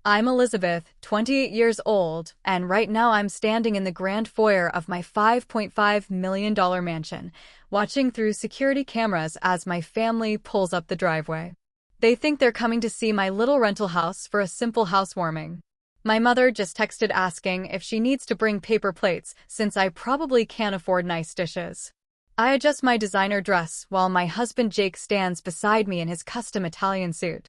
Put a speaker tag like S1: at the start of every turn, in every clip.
S1: I'm Elizabeth, 28 years old, and right now I'm standing in the grand foyer of my $5.5 million mansion, watching through security cameras as my family pulls up the driveway. They think they're coming to see my little rental house for a simple housewarming. My mother just texted asking if she needs to bring paper plates since I probably can't afford nice dishes. I adjust my designer dress while my husband Jake stands beside me in his custom Italian suit.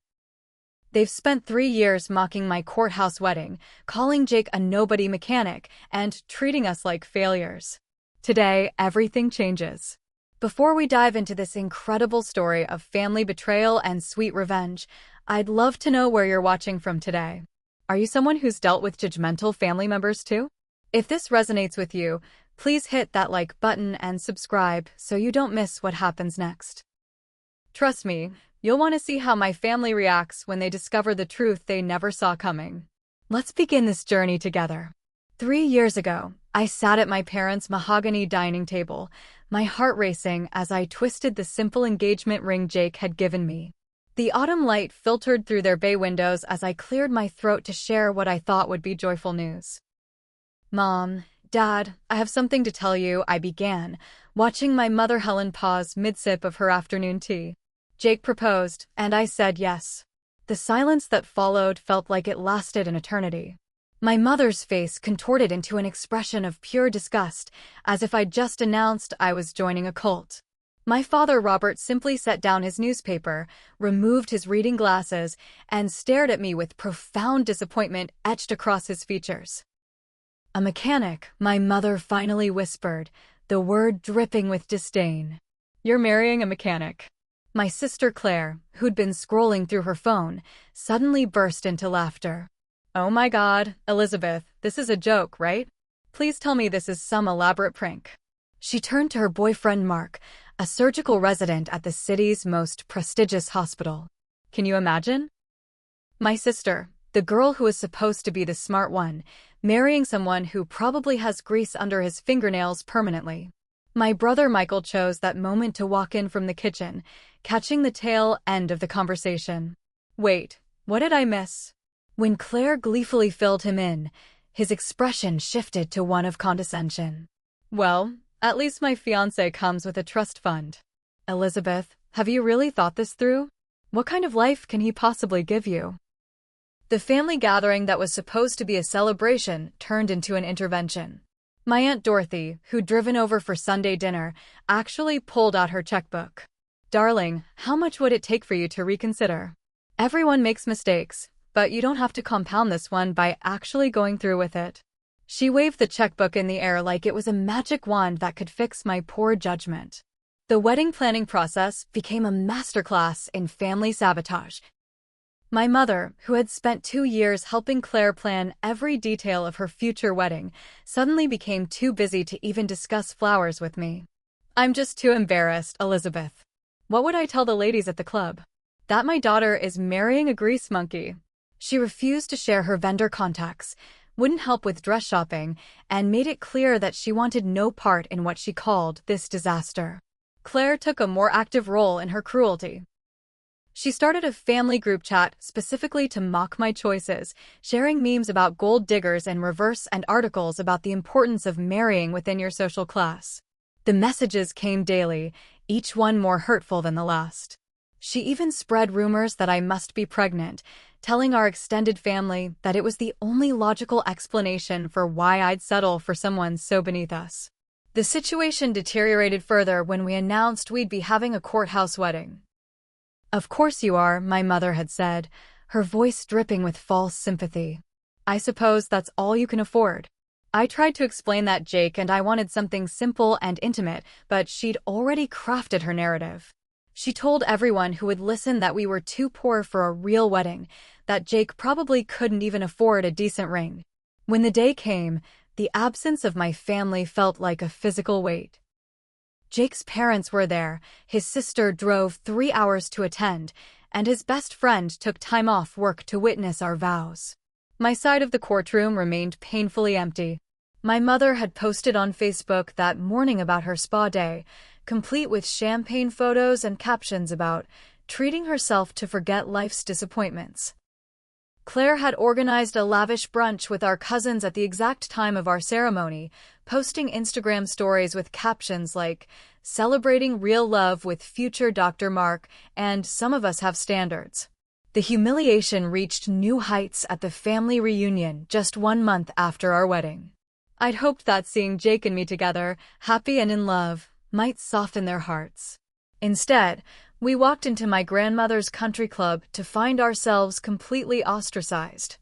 S1: They've spent 3 years mocking my courthouse wedding, calling Jake a nobody mechanic, and treating us like failures. Today, everything changes. Before we dive into this incredible story of family betrayal and sweet revenge, I'd love to know where you're watching from today. Are you someone who's dealt with judgmental family members too? If this resonates with you, please hit that like button and subscribe so you don't miss what happens next. Trust me, you'll want to see how my family reacts when they discover the truth they never saw coming. Let's begin this journey together. 3 years ago, I sat at my parents' mahogany dining table, my heart racing as I twisted the simple engagement ring Jake had given me. The autumn light filtered through their bay windows as I cleared my throat to share what I thought would be joyful news. Mom, Dad, I have something to tell you, I began, watching my mother Helen pause mid-sip of her afternoon tea. Jake proposed, and I said yes. The silence that followed felt like it lasted an eternity. My mother's face contorted into an expression of pure disgust, as if I'd just announced I was joining a cult. My father Robert simply set down his newspaper, removed his reading glasses, and stared at me with profound disappointment etched across his features. A mechanic, my mother finally whispered, the word dripping with disdain. You're marrying a mechanic. My sister Claire, who'd been scrolling through her phone, suddenly burst into laughter. Oh my God, Elizabeth, this is a joke, right? Please tell me this is some elaborate prank. She turned to her boyfriend Mark, a surgical resident at the city's most prestigious hospital. Can you imagine? My sister, the girl who is supposed to be the smart one, marrying someone who probably has grease under his fingernails permanently. My brother Michael chose that moment to walk in from the kitchen, catching the tail end of the conversation. Wait, what did I miss? When Claire gleefully filled him in, his expression shifted to one of condescension. Well, at least my fiancé comes with a trust fund. Elizabeth, have you really thought this through? What kind of life can he possibly give you? The family gathering that was supposed to be a celebration turned into an intervention. My Aunt Dorothy, who'd driven over for Sunday dinner, actually pulled out her checkbook. Darling, how much would it take for you to reconsider? Everyone makes mistakes, but you don't have to compound this one by actually going through with it. She waved the checkbook in the air like it was a magic wand that could fix my poor judgment. The wedding planning process became a masterclass in family sabotage. My mother, who had spent 2 years helping Claire plan every detail of her future wedding, suddenly became too busy to even discuss flowers with me. I'm just too embarrassed, Elizabeth. What would I tell the ladies at the club? That my daughter is marrying a grease monkey. She refused to share her vendor contacts, wouldn't help with dress shopping, and made it clear that she wanted no part in what she called this disaster. Claire took a more active role in her cruelty. She started a family group chat specifically to mock my choices, sharing memes about gold diggers in reverse and articles about the importance of marrying within your social class. The messages came daily, each one more hurtful than the last. She even spread rumors that I must be pregnant, telling our extended family that it was the only logical explanation for why I'd settle for someone so beneath us. The situation deteriorated further when we announced we'd be having a courthouse wedding. Of course you are, my mother had said, her voice dripping with false sympathy. I suppose that's all you can afford. I tried to explain that Jake and I wanted something simple and intimate, but she'd already crafted her narrative. She told everyone who would listen that we were too poor for a real wedding, that Jake probably couldn't even afford a decent ring. When the day came, the absence of my family felt like a physical weight. Jake's parents were there, his sister drove 3 hours to attend, and his best friend took time off work to witness our vows. My side of the courtroom remained painfully empty. My mother had posted on Facebook that morning about her spa day, complete with champagne photos and captions about treating herself to forget life's disappointments. Claire had organized a lavish brunch with our cousins at the exact time of our ceremony, posting Instagram stories with captions like, "Celebrating real love with future Dr. Mark," and "Some of us have standards." The humiliation reached new heights at the family reunion just 1 month after our wedding. I'd hoped that seeing Jake and me together, happy and in love, might soften their hearts. Instead, we walked into my grandmother's country club to find ourselves completely ostracized.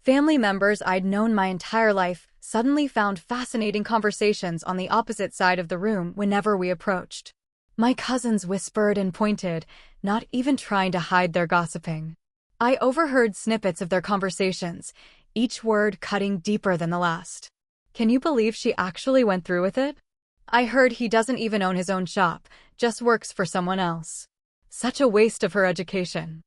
S1: Family members I'd known my entire life suddenly found fascinating conversations on the opposite side of the room whenever we approached. My cousins whispered and pointed, not even trying to hide their gossiping. I overheard snippets of their conversations, each word cutting deeper than the last. "Can you believe she actually went through with it? I heard he doesn't even own his own shop, just works for someone else. Such a waste of her education."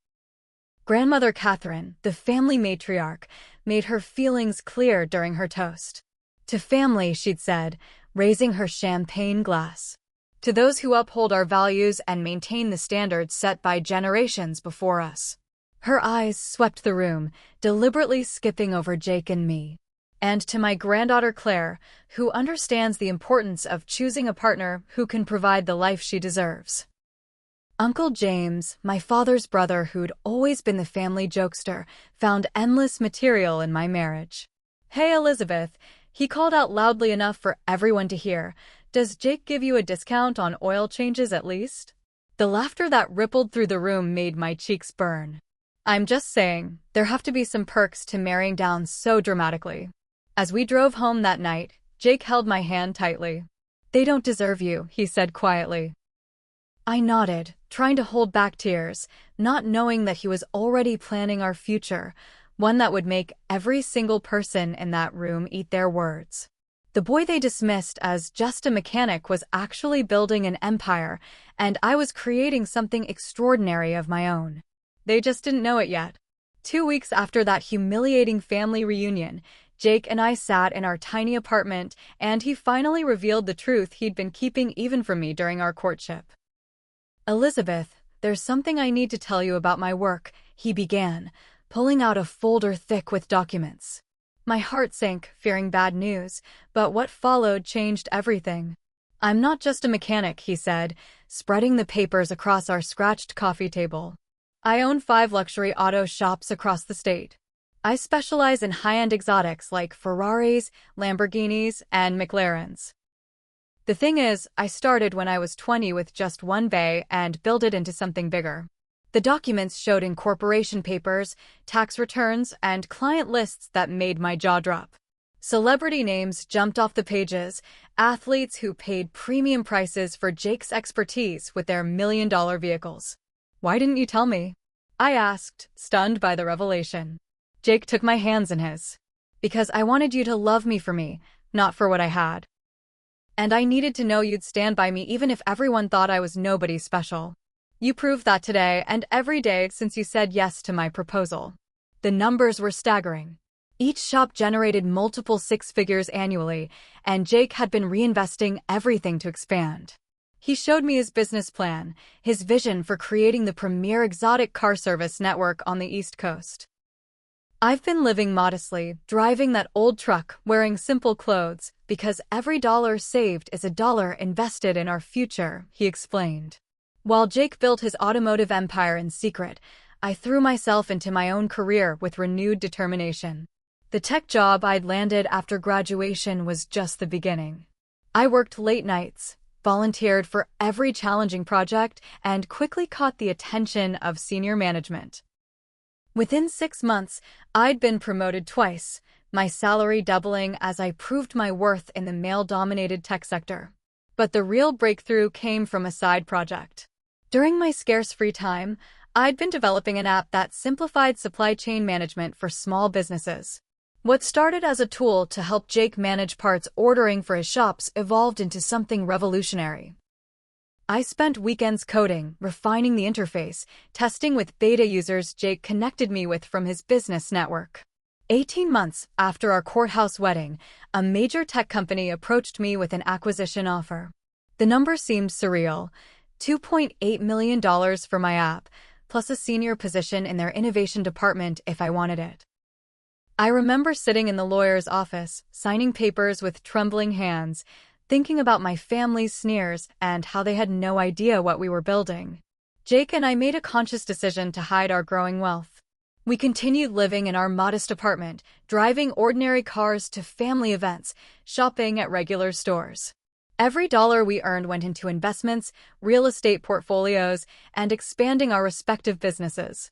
S1: Grandmother Catherine, the family matriarch, made her feelings clear during her toast. "To family," she'd said, raising her champagne glass. "To those who uphold our values and maintain the standards set by generations before us." Her eyes swept the room, deliberately skipping over Jake and me. "And to my granddaughter Claire, who understands the importance of choosing a partner who can provide the life she deserves." Uncle James, my father's brother who'd always been the family jokester, found endless material in my marriage. "Hey Elizabeth," he called out loudly enough for everyone to hear, "does Jake give you a discount on oil changes at least?" The laughter that rippled through the room made my cheeks burn. "I'm just saying, there have to be some perks to marrying down so dramatically." As we drove home that night, Jake held my hand tightly. "They don't deserve you," he said quietly. I nodded, trying to hold back tears, not knowing that he was already planning our future, one that would make every single person in that room eat their words. The boy they dismissed as just a mechanic was actually building an empire, and I was creating something extraordinary of my own. They just didn't know it yet. 2 weeks after that humiliating family reunion, Jake and I sat in our tiny apartment, and he finally revealed the truth he'd been keeping even from me during our courtship. "Elizabeth, there's something I need to tell you about my work," he began, pulling out a folder thick with documents. My heart sank, fearing bad news, but what followed changed everything. "I'm not just a mechanic," he said, spreading the papers across our scratched coffee table. "I own 5 luxury auto shops across the state. I specialize in high-end exotics like Ferraris, Lamborghinis, and McLarens. The thing is, I started when I was 20 with just one bay and built it into something bigger." The documents showed incorporation papers, tax returns, and client lists that made my jaw drop. Celebrity names jumped off the pages, athletes who paid premium prices for Jake's expertise with their million-dollar vehicles. "Why didn't you tell me?" I asked, stunned by the revelation. Jake took my hands in his. "Because I wanted you to love me for me, not for what I had. And I needed to know you'd stand by me even if everyone thought I was nobody special. You proved that today and every day since you said yes to my proposal." The numbers were staggering. Each shop generated multiple 6 figures annually, and Jake had been reinvesting everything to expand. He showed me his business plan, his vision for creating the premier exotic car service network on the East Coast. "I've been living modestly, driving that old truck, wearing simple clothes, because every dollar saved is a dollar invested in our future," he explained. While Jake built his automotive empire in secret, I threw myself into my own career with renewed determination. The tech job I'd landed after graduation was just the beginning. I worked late nights, volunteered for every challenging project, and quickly caught the attention of senior management. Within 6 months, I'd been promoted twice, my salary doubling as I proved my worth in the male-dominated tech sector. But the real breakthrough came from a side project. During my scarce free time, I'd been developing an app that simplified supply chain management for small businesses. What started as a tool to help Jake manage parts ordering for his shops evolved into something revolutionary. I spent weekends coding, refining the interface, testing with beta users Jake connected me with from his business network. 18 months after our courthouse wedding, a major tech company approached me with an acquisition offer. The number seemed surreal. $2.8 million for my app, plus a senior position in their innovation department if I wanted it. I remember sitting in the lawyer's office, signing papers with trembling hands, thinking about my family's sneers and how they had no idea what we were building. Jake and I made a conscious decision to hide our growing wealth. We continued living in our modest apartment, driving ordinary cars to family events, shopping at regular stores. Every dollar we earned went into investments, real estate portfolios, and expanding our respective businesses.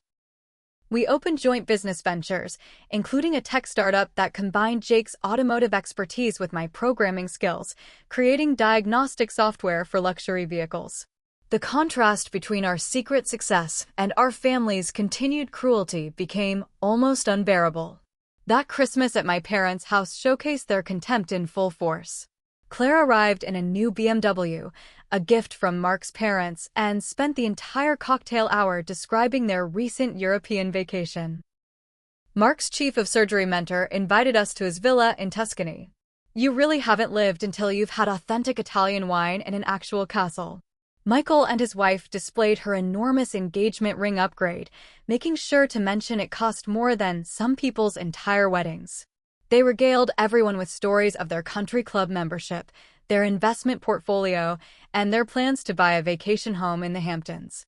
S1: We opened joint business ventures, including a tech startup that combined Jake's automotive expertise with my programming skills, creating diagnostic software for luxury vehicles. The contrast between our secret success and our family's continued cruelty became almost unbearable. That Christmas at my parents' house showcased their contempt in full force. Claire arrived in a new BMW, a gift from Mark's parents, and spent the entire cocktail hour describing their recent European vacation. Mark's chief of surgery mentor invited us to his villa in Tuscany. You really haven't lived until you've had authentic Italian wine in an actual castle. Michael and his wife displayed her enormous engagement ring upgrade, making sure to mention it cost more than some people's entire weddings. They regaled everyone with stories of their country club membership, their investment portfolio, and their plans to buy a vacation home in the Hamptons.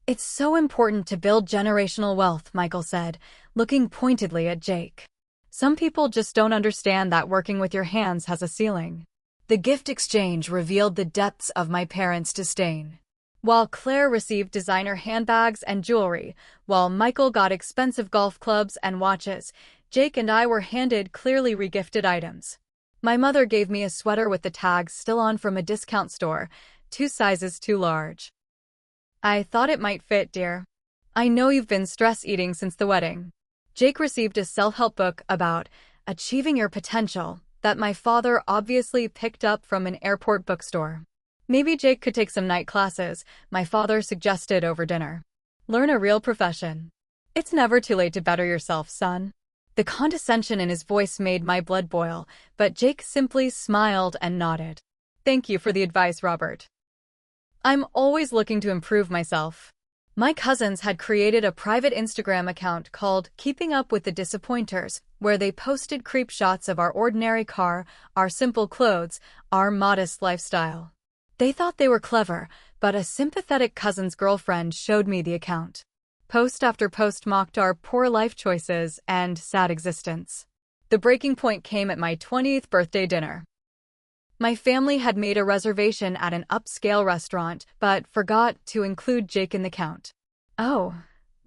S1: It's so important to build generational wealth, Michael said, looking pointedly at Jake. Some people just don't understand that working with your hands has a ceiling. The gift exchange revealed the depths of my parents' disdain. While Claire received designer handbags and jewelry, while Michael got expensive golf clubs and watches, Jake and I were handed clearly regifted items. My mother gave me a sweater with the tags still on from a discount store, 2 sizes too large. I thought it might fit, dear. I know you've been stress eating since the wedding. Jake received a self-help book about achieving your potential that my father obviously picked up from an airport bookstore. Maybe Jake could take some night classes, my father suggested over dinner. Learn a real profession. It's never too late to better yourself, son. The condescension in his voice made my blood boil, but Jake simply smiled and nodded. Thank you for the advice, Robert. I'm always looking to improve myself. My cousins had created a private Instagram account called Keeping Up with the Disappointers, where they posted creep shots of our ordinary car, our simple clothes, our modest lifestyle. They thought they were clever, but a sympathetic cousin's girlfriend showed me the account. Post after post mocked our poor life choices and sad existence. The breaking point came at my 20th birthday dinner. My family had made a reservation at an upscale restaurant, but forgot to include Jake in the count. Oh,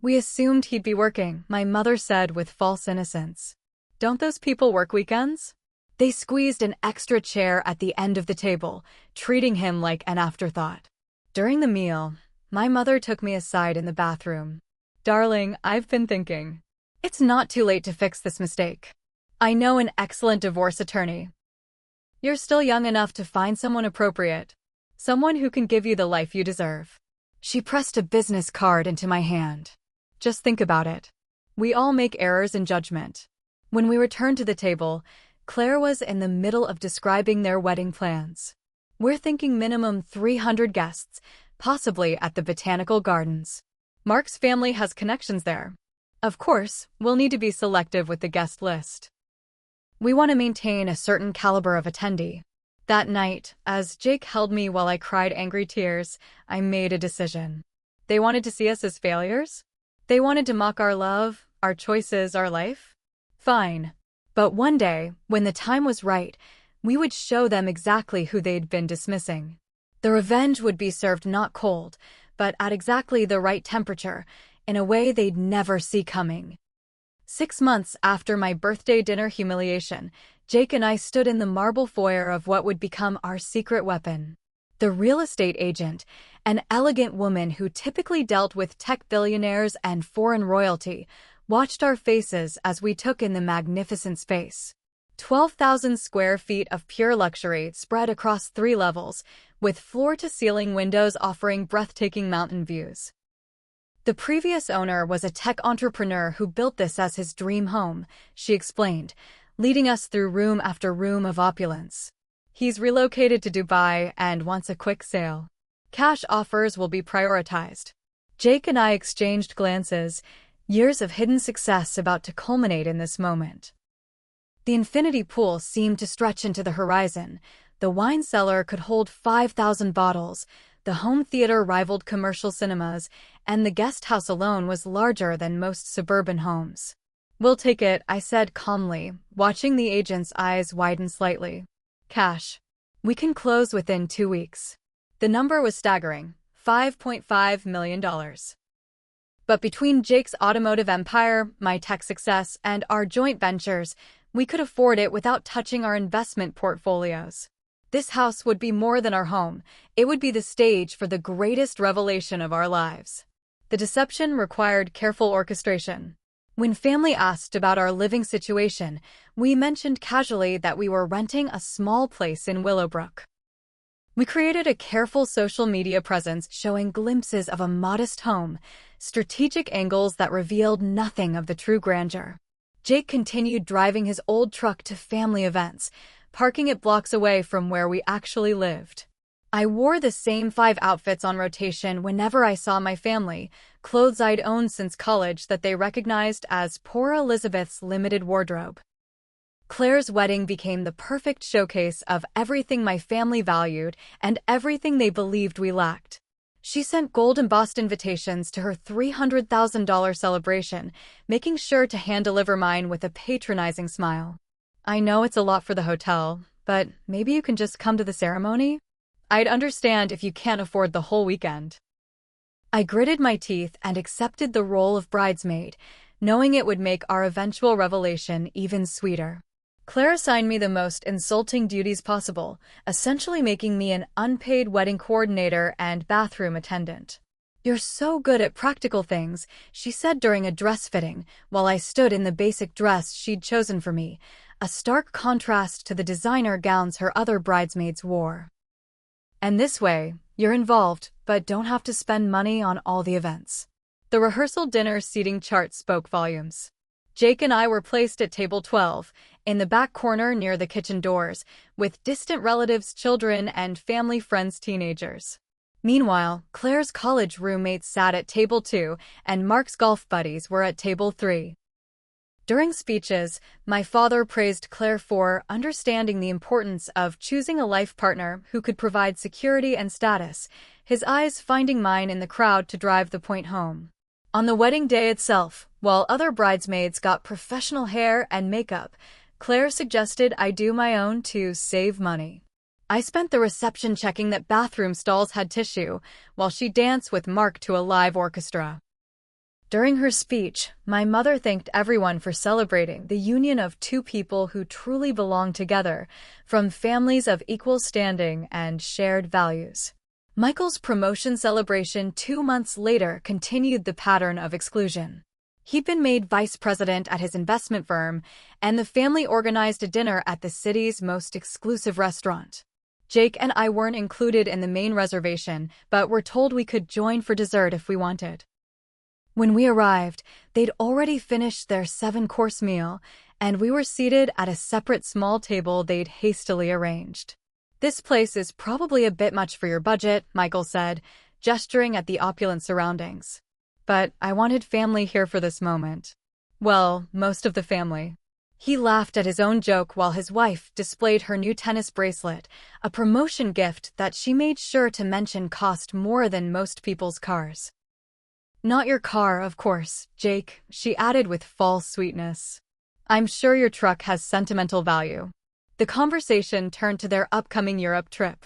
S1: we assumed he'd be working, my mother said with false innocence. Don't those people work weekends? They squeezed an extra chair at the end of the table, treating him like an afterthought. During the meal, my mother took me aside in the bathroom. Darling, I've been thinking. It's not too late to fix this mistake. I know an excellent divorce attorney. You're still young enough to find someone appropriate. Someone who can give you the life you deserve. She pressed a business card into my hand. Just think about it. We all make errors in judgment. When we returned to the table, Claire was in the middle of describing their wedding plans. We're thinking minimum 300 guests, possibly at the Botanical Gardens. Mark's family has connections there. Of course, we'll need to be selective with the guest list. We want to maintain a certain caliber of attendee. That night, as Jake held me while I cried angry tears, I made a decision. They wanted to see us as failures? They wanted to mock our love, our choices, our life? Fine. But one day, when the time was right, we would show them exactly who they'd been dismissing. The revenge would be served not cold, but at exactly the right temperature, in a way they'd never see coming. 6 months after my birthday dinner humiliation, Jake and I stood in the marble foyer of what would become our secret weapon. The real estate agent, an elegant woman who typically dealt with tech billionaires and foreign royalty, watched our faces as we took in the magnificent space. 12,000 square feet of pure luxury spread across 3 levels, with floor-to-ceiling windows offering breathtaking mountain views. The previous owner was a tech entrepreneur who built this as his dream home, she explained, leading us through room after room of opulence. He's relocated to Dubai and wants a quick sale. Cash offers will be prioritized. Jake and I exchanged glances, years of hidden success about to culminate in this moment. The infinity pool seemed to stretch into the horizon. The wine cellar could hold 5,000 bottles, the home theater rivaled commercial cinemas, and the guest house alone was larger than most suburban homes. "We'll take it," I said calmly, watching the agent's eyes widen slightly. "Cash. We can close within 2 weeks." The number was staggering, $5.5 million. But between Jake's automotive empire, my tech success, and our joint ventures, we could afford it without touching our investment portfolios. This house would be more than our home. It would be the stage for the greatest revelation of our lives. The deception required careful orchestration. When family asked about our living situation, we mentioned casually that we were renting a small place in Willowbrook. We created a careful social media presence showing glimpses of a modest home, strategic angles that revealed nothing of the true grandeur. Jake continued driving his old truck to family events, parking it blocks away from where we actually lived. I wore the same 5 outfits on rotation whenever I saw my family, clothes I'd owned since college that they recognized as poor Elizabeth's limited wardrobe. Claire's wedding became the perfect showcase of everything my family valued and everything they believed we lacked. She sent gold-embossed invitations to her $300,000 celebration, making sure to hand-deliver mine with a patronizing smile. "I know it's a lot for the hotel, but maybe you can just come to the ceremony? I'd understand if you can't afford the whole weekend." I gritted my teeth and accepted the role of bridesmaid, knowing it would make our eventual revelation even sweeter. Claire assigned me the most insulting duties possible, essentially making me an unpaid wedding coordinator and bathroom attendant. "You're so good at practical things," she said during a dress fitting, while I stood in the basic dress she'd chosen for me, a stark contrast to the designer gowns her other bridesmaids wore. "And this way, you're involved, but don't have to spend money on all the events." The rehearsal dinner seating chart spoke volumes. Jake and I were placed at table 12, in the back corner near the kitchen doors, with distant relatives' children and family friends' teenagers. Meanwhile, Claire's college roommates sat at table 2, and Mark's golf buddies were at table 3. During speeches, my father praised Claire for understanding the importance of choosing a life partner who could provide security and status, his eyes finding mine in the crowd to drive the point home. On the wedding day itself, while other bridesmaids got professional hair and makeup, Claire suggested I do my own to save money. I spent the reception checking that bathroom stalls had tissue, while she danced with Mark to a live orchestra. During her speech, my mother thanked everyone for celebrating the union of 2 people who truly belong together, from families of equal standing and shared values. Michael's promotion celebration 2 months later continued the pattern of exclusion. He'd been made vice president at his investment firm, and the family organized a dinner at the city's most exclusive restaurant. Jake and I weren't included in the main reservation, but were told we could join for dessert if we wanted. When we arrived, they'd already finished their 7-course meal, and we were seated at a separate small table they'd hastily arranged. "This place is probably a bit much for your budget," Michael said, gesturing at the opulent surroundings. "But I wanted family here for this moment." Well, most of the family. He laughed at his own joke while his wife displayed her new tennis bracelet, a promotion gift that she made sure to mention cost more than most people's cars. "Not your car, of course, Jake," she added with false sweetness. "I'm sure your truck has sentimental value." The conversation turned to their upcoming Europe trip.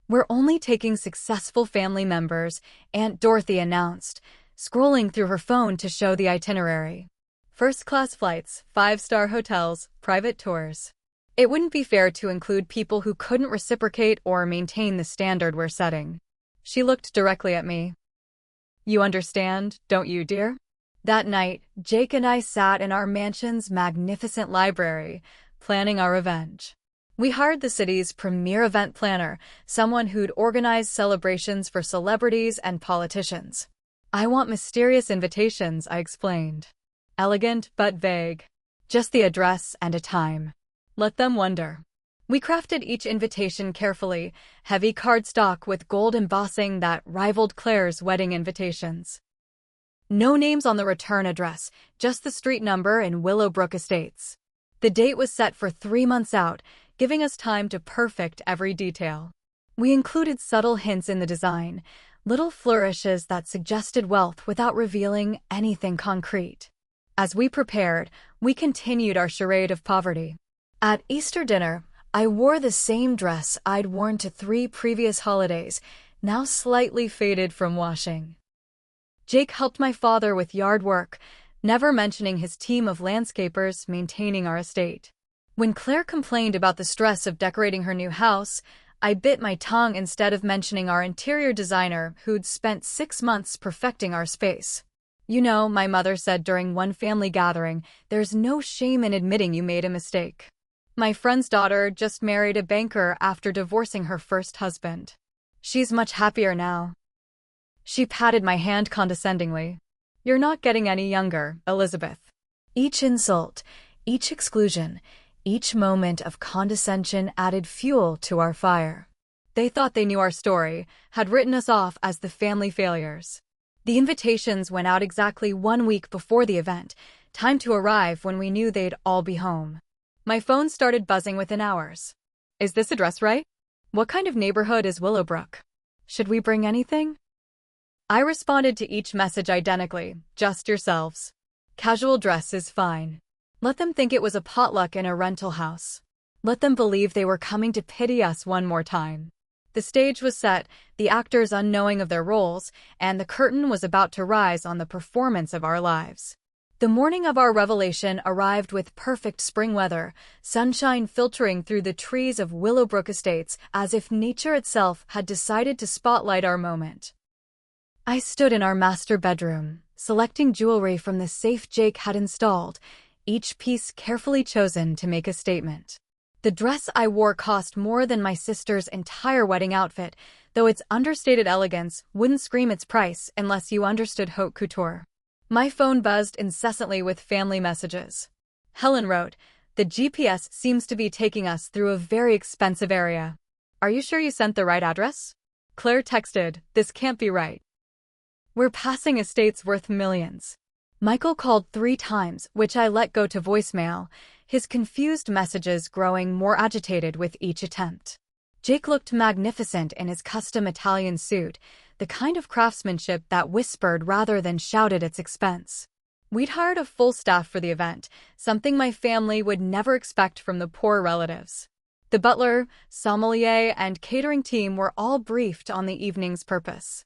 S1: "We're only taking successful family members," Aunt Dorothy announced, scrolling through her phone to show the itinerary. "First-class flights, 5-star hotels, private tours. It wouldn't be fair to include people who couldn't reciprocate or maintain the standard we're setting." She looked directly at me. "You understand, don't you, dear?" That night, Jake and I sat in our mansion's magnificent library, planning our revenge. We hired the city's premier event planner, someone who'd organize celebrations for celebrities and politicians. "I want mysterious invitations," I explained. "Elegant but vague. Just the address and a time. Let them wonder." We crafted each invitation carefully, heavy cardstock with gold embossing that rivaled Claire's wedding invitations. No names on the return address, just the street number and Willowbrook Estates. The date was set for 3 months out, giving us time to perfect every detail. We included subtle hints in the design, little flourishes that suggested wealth without revealing anything concrete. As we prepared, we continued our charade of poverty. At Easter dinner, I wore the same dress I'd worn to 3 previous holidays, now slightly faded from washing. Jake helped my father with yard work, never mentioning his team of landscapers maintaining our estate. When Claire complained about the stress of decorating her new house, I bit my tongue instead of mentioning our interior designer who'd spent 6 months perfecting our space. You know, my mother said during one family gathering, there's no shame in admitting you made a mistake. My friend's daughter just married a banker after divorcing her first husband. She's much happier now. She patted my hand condescendingly. You're not getting any younger, Elizabeth. Each insult, each exclusion, each moment of condescension added fuel to our fire. They thought they knew our story, had written us off as the family failures. The invitations went out exactly 1 week before the event, time to arrive when we knew they'd all be home. My phone started buzzing within hours. Is this address right? What kind of neighborhood is Willowbrook? Should we bring anything? I responded to each message identically, just yourselves. Casual dress is fine. Let them think it was a potluck in a rental house. Let them believe they were coming to pity us one more time. The stage was set, the actors unknowing of their roles, and the curtain was about to rise on the performance of our lives. The morning of our revelation arrived with perfect spring weather, sunshine filtering through the trees of Willowbrook Estates as if nature itself had decided to spotlight our moment. I stood in our master bedroom, selecting jewelry from the safe Jake had installed, each piece carefully chosen to make a statement. The dress I wore cost more than my sister's entire wedding outfit, though its understated elegance wouldn't scream its price unless you understood haute couture. My phone buzzed incessantly with family messages. Helen wrote, "The GPS seems to be taking us through a very expensive area. Are you sure you sent the right address?" Claire texted, "This can't be right. We're passing estates worth millions." Michael called 3 times, which I let go to voicemail, his confused messages growing more agitated with each attempt. Jake looked magnificent in his custom Italian suit, the kind of craftsmanship that whispered rather than shouted its expense. We'd hired a full staff for the event, something my family would never expect from the poor relatives. The butler, sommelier, and catering team were all briefed on the evening's purpose.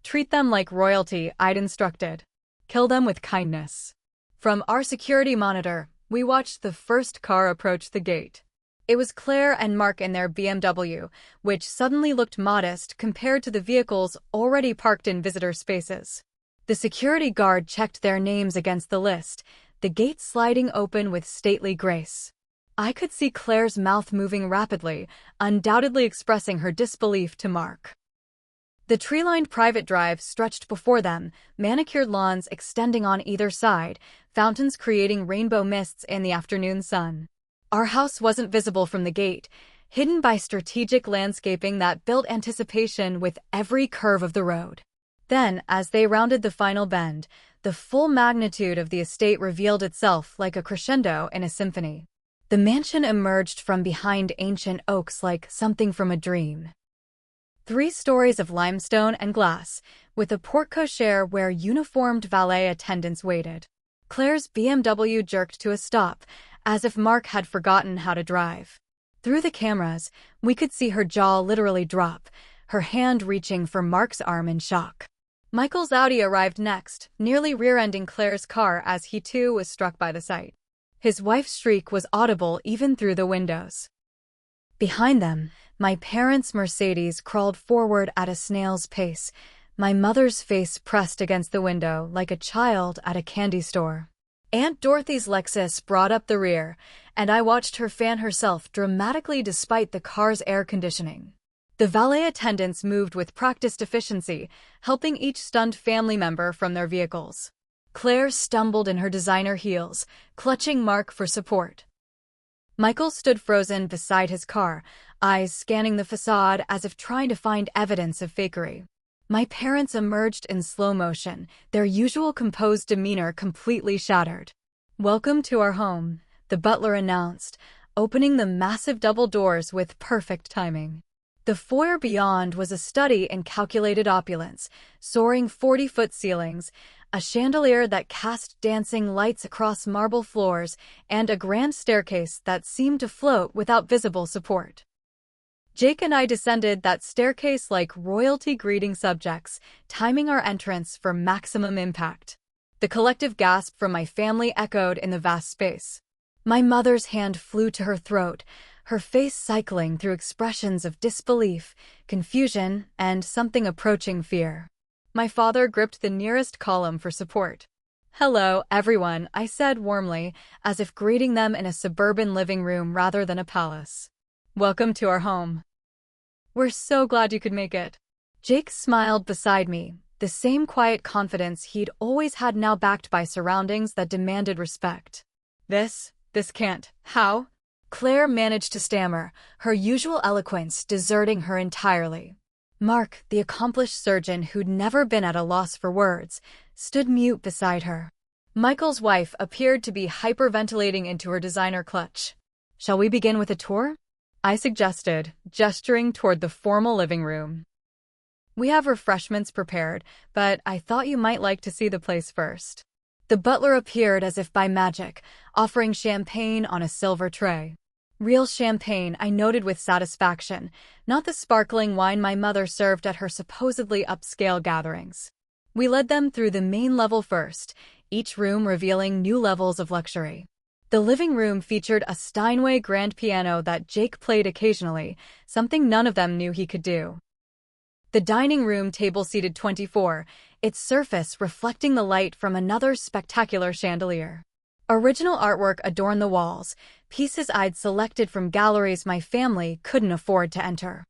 S1: Treat them like royalty, I'd instructed. Kill them with kindness. From our security monitor, we watched the first car approach the gate. It was Claire and Mark in their BMW, which suddenly looked modest compared to the vehicles already parked in visitor spaces. The security guard checked their names against the list, the gate sliding open with stately grace. I could see Claire's mouth moving rapidly, undoubtedly expressing her disbelief to Mark. The tree-lined private drive stretched before them, manicured lawns extending on either side, fountains creating rainbow mists in the afternoon sun. Our house wasn't visible from the gate, hidden by strategic landscaping that built anticipation with every curve of the road. Then, as they rounded the final bend, the full magnitude of the estate revealed itself like a crescendo in a symphony. The mansion emerged from behind ancient oaks like something from a dream. 3 stories of limestone and glass, with a porte-cochere where uniformed valet attendants waited. Claire's BMW jerked to a stop, as if Mark had forgotten how to drive. Through the cameras, we could see her jaw literally drop, her hand reaching for Mark's arm in shock. Michael's Audi arrived next, nearly rear-ending Claire's car as he too was struck by the sight. His wife's shriek was audible even through the windows. Behind them, my parents' Mercedes crawled forward at a snail's pace, my mother's face pressed against the window like a child at a candy store. Aunt Dorothy's Lexus brought up the rear, and I watched her fan herself dramatically despite the car's air conditioning. The valet attendants moved with practiced efficiency, helping each stunned family member from their vehicles. Claire stumbled in her designer heels, clutching Mark for support. Michael stood frozen beside his car, eyes scanning the facade as if trying to find evidence of fakery. My parents emerged in slow motion, their usual composed demeanor completely shattered. "Welcome to our home," the butler announced, opening the massive double doors with perfect timing. The foyer beyond was a study in calculated opulence, soaring 40-foot ceilings, a chandelier that cast dancing lights across marble floors, and a grand staircase that seemed to float without visible support. Jake and I descended that staircase like royalty greeting subjects, timing our entrance for maximum impact. The collective gasp from my family echoed in the vast space. My mother's hand flew to her throat, her face cycling through expressions of disbelief, confusion, and something approaching fear. My father gripped the nearest column for support. "Hello, everyone," I said warmly, as if greeting them in a suburban living room rather than a palace. "Welcome to our home. We're so glad you could make it." Jake smiled beside me, the same quiet confidence he'd always had now backed by surroundings that demanded respect. This can't. How?" Claire managed to stammer, her usual eloquence deserting her entirely. Mark, the accomplished surgeon who'd never been at a loss for words, stood mute beside her. Michael's wife appeared to be hyperventilating into her designer clutch. "Shall we begin with a tour?" I suggested, gesturing toward the formal living room. "We have refreshments prepared, but I thought you might like to see the place first." The butler appeared as if by magic, offering champagne on a silver tray. Real champagne, I noted with satisfaction, not the sparkling wine my mother served at her supposedly upscale gatherings. We led them through the main level first, each room revealing new levels of luxury. The living room featured a Steinway grand piano that Jake played occasionally, something none of them knew he could do. The dining room table seated 24, its surface reflecting the light from another spectacular chandelier. Original artwork adorned the walls, pieces I'd selected from galleries my family couldn't afford to enter.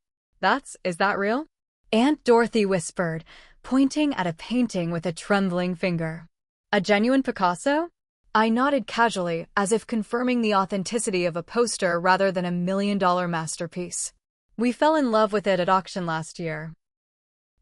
S1: Is that real?" Aunt Dorothy whispered, pointing at a painting with a trembling finger. "A genuine Picasso?" I nodded casually, as if confirming the authenticity of a poster rather than a $1 million masterpiece. "We fell in love with it at auction last year.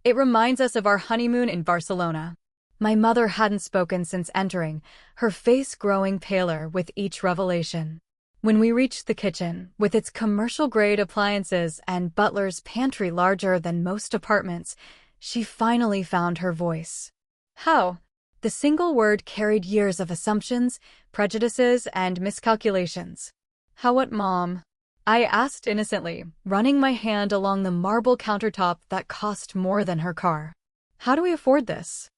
S1: It reminds us of our honeymoon in Barcelona." My mother hadn't spoken since entering, her face growing paler with each revelation. When we reached the kitchen, with its commercial-grade appliances and butler's pantry larger than most apartments, she finally found her voice. "How?" The single word carried years of assumptions, prejudices, and miscalculations. "How what, Mom?" I asked innocently, running my hand along the marble countertop that cost more than her car. "How do we afford this?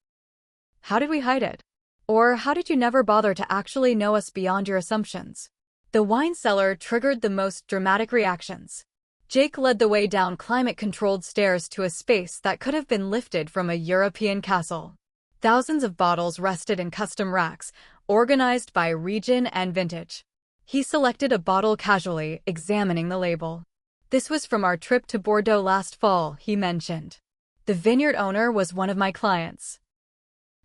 S1: How did we hide it? Or how did you never bother to actually know us beyond your assumptions?" The wine cellar triggered the most dramatic reactions. Jake led the way down climate-controlled stairs to a space that could have been lifted from a European castle. Thousands of bottles rested in custom racks, organized by region and vintage. He selected a bottle casually, examining the label. "This was from our trip to Bordeaux last fall," he mentioned. The vineyard owner was one of my clients.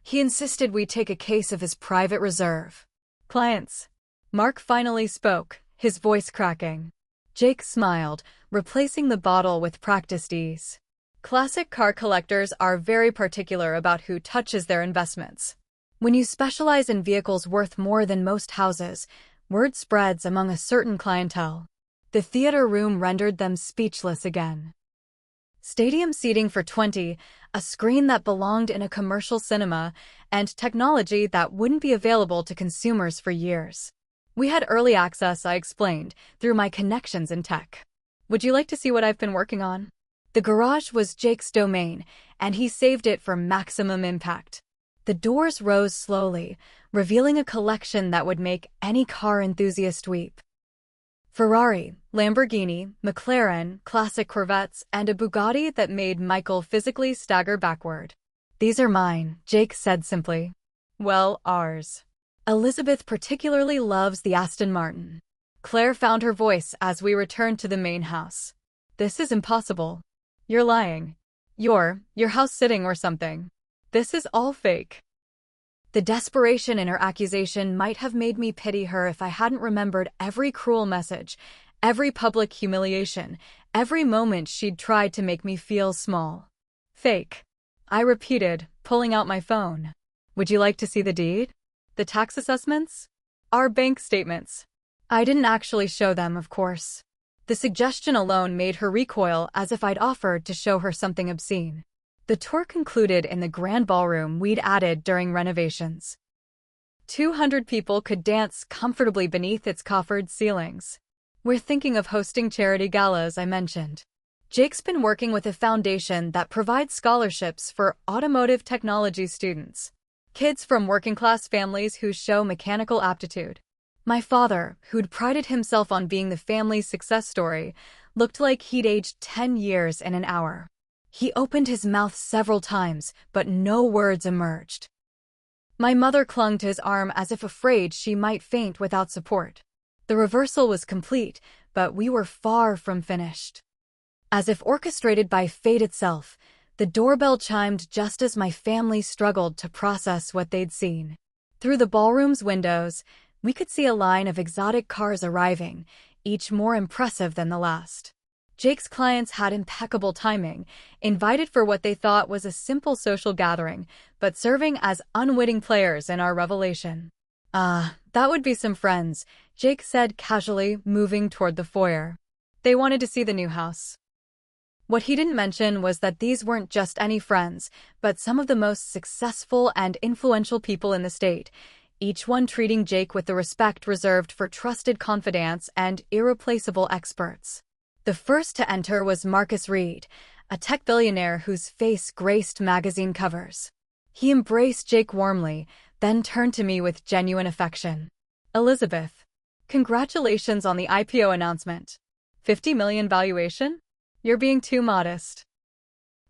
S1: He insisted we take a case of his private reserve. "Clients?" Mark finally spoke, his voice cracking. Jake smiled, replacing the bottle with practiced ease. "Classic car collectors are very particular about who touches their investments. When you specialize in vehicles worth more than most houses, word spreads among a certain clientele." The theater room rendered them speechless again. Stadium seating for 20, a screen that belonged in a commercial cinema, and technology that wouldn't be available to consumers for years. "We had early access," I explained, through my connections in tech. "Would you like to see what I've been working on?" The garage was Jake's domain, and he saved it for maximum impact. The doors rose slowly, revealing a collection that would make any car enthusiast weep. Ferrari, Lamborghini, McLaren, classic Corvettes, and a Bugatti that made Michael physically stagger backward. "These are mine," Jake said simply. "Well, ours. Elizabeth particularly loves the Aston Martin." Claire found her voice as we returned to the main house. "This is impossible. You're lying. You're house-sitting or something. This is all fake." The desperation in her accusation might have made me pity her if I hadn't remembered every cruel message, every public humiliation, every moment she'd tried to make me feel small. "Fake. I repeated, pulling out my phone. Would you like to see the deed? The tax assessments? Our bank statements. I didn't actually show them, of course. The suggestion alone made her recoil as if I'd offered to show her something obscene. The tour concluded in the grand ballroom we'd added during renovations. 200 people could dance comfortably beneath its coffered ceilings. We're thinking of hosting charity galas, I mentioned. Jake's been working with a foundation that provides scholarships for automotive technology students. Kids from working-class families who show mechanical aptitude. My father, who'd prided himself on being the family's success story, looked like he'd aged 10 years in an hour. He opened his mouth several times, but no words emerged. My mother clung to his arm as if afraid she might faint without support. The reversal was complete, but we were far from finished. As if orchestrated by fate itself, the doorbell chimed just as my family struggled to process what they'd seen. Through the ballroom's windows, we could see a line of exotic cars arriving, each more impressive than the last. Jake's clients had impeccable timing, invited for what they thought was a simple social gathering, but serving as unwitting players in our revelation. That would be some friends, Jake said casually, moving toward the foyer. They wanted to see the new house. What he didn't mention was that these weren't just any friends, but some of the most successful and influential people in the state, each one treating Jake with the respect reserved for trusted confidants and irreplaceable experts. The first to enter was Marcus Reed, a tech billionaire whose face graced magazine covers. He embraced Jake warmly, then turned to me with genuine affection. Elizabeth, congratulations on the IPO announcement. 50 million valuation? You're being too modest.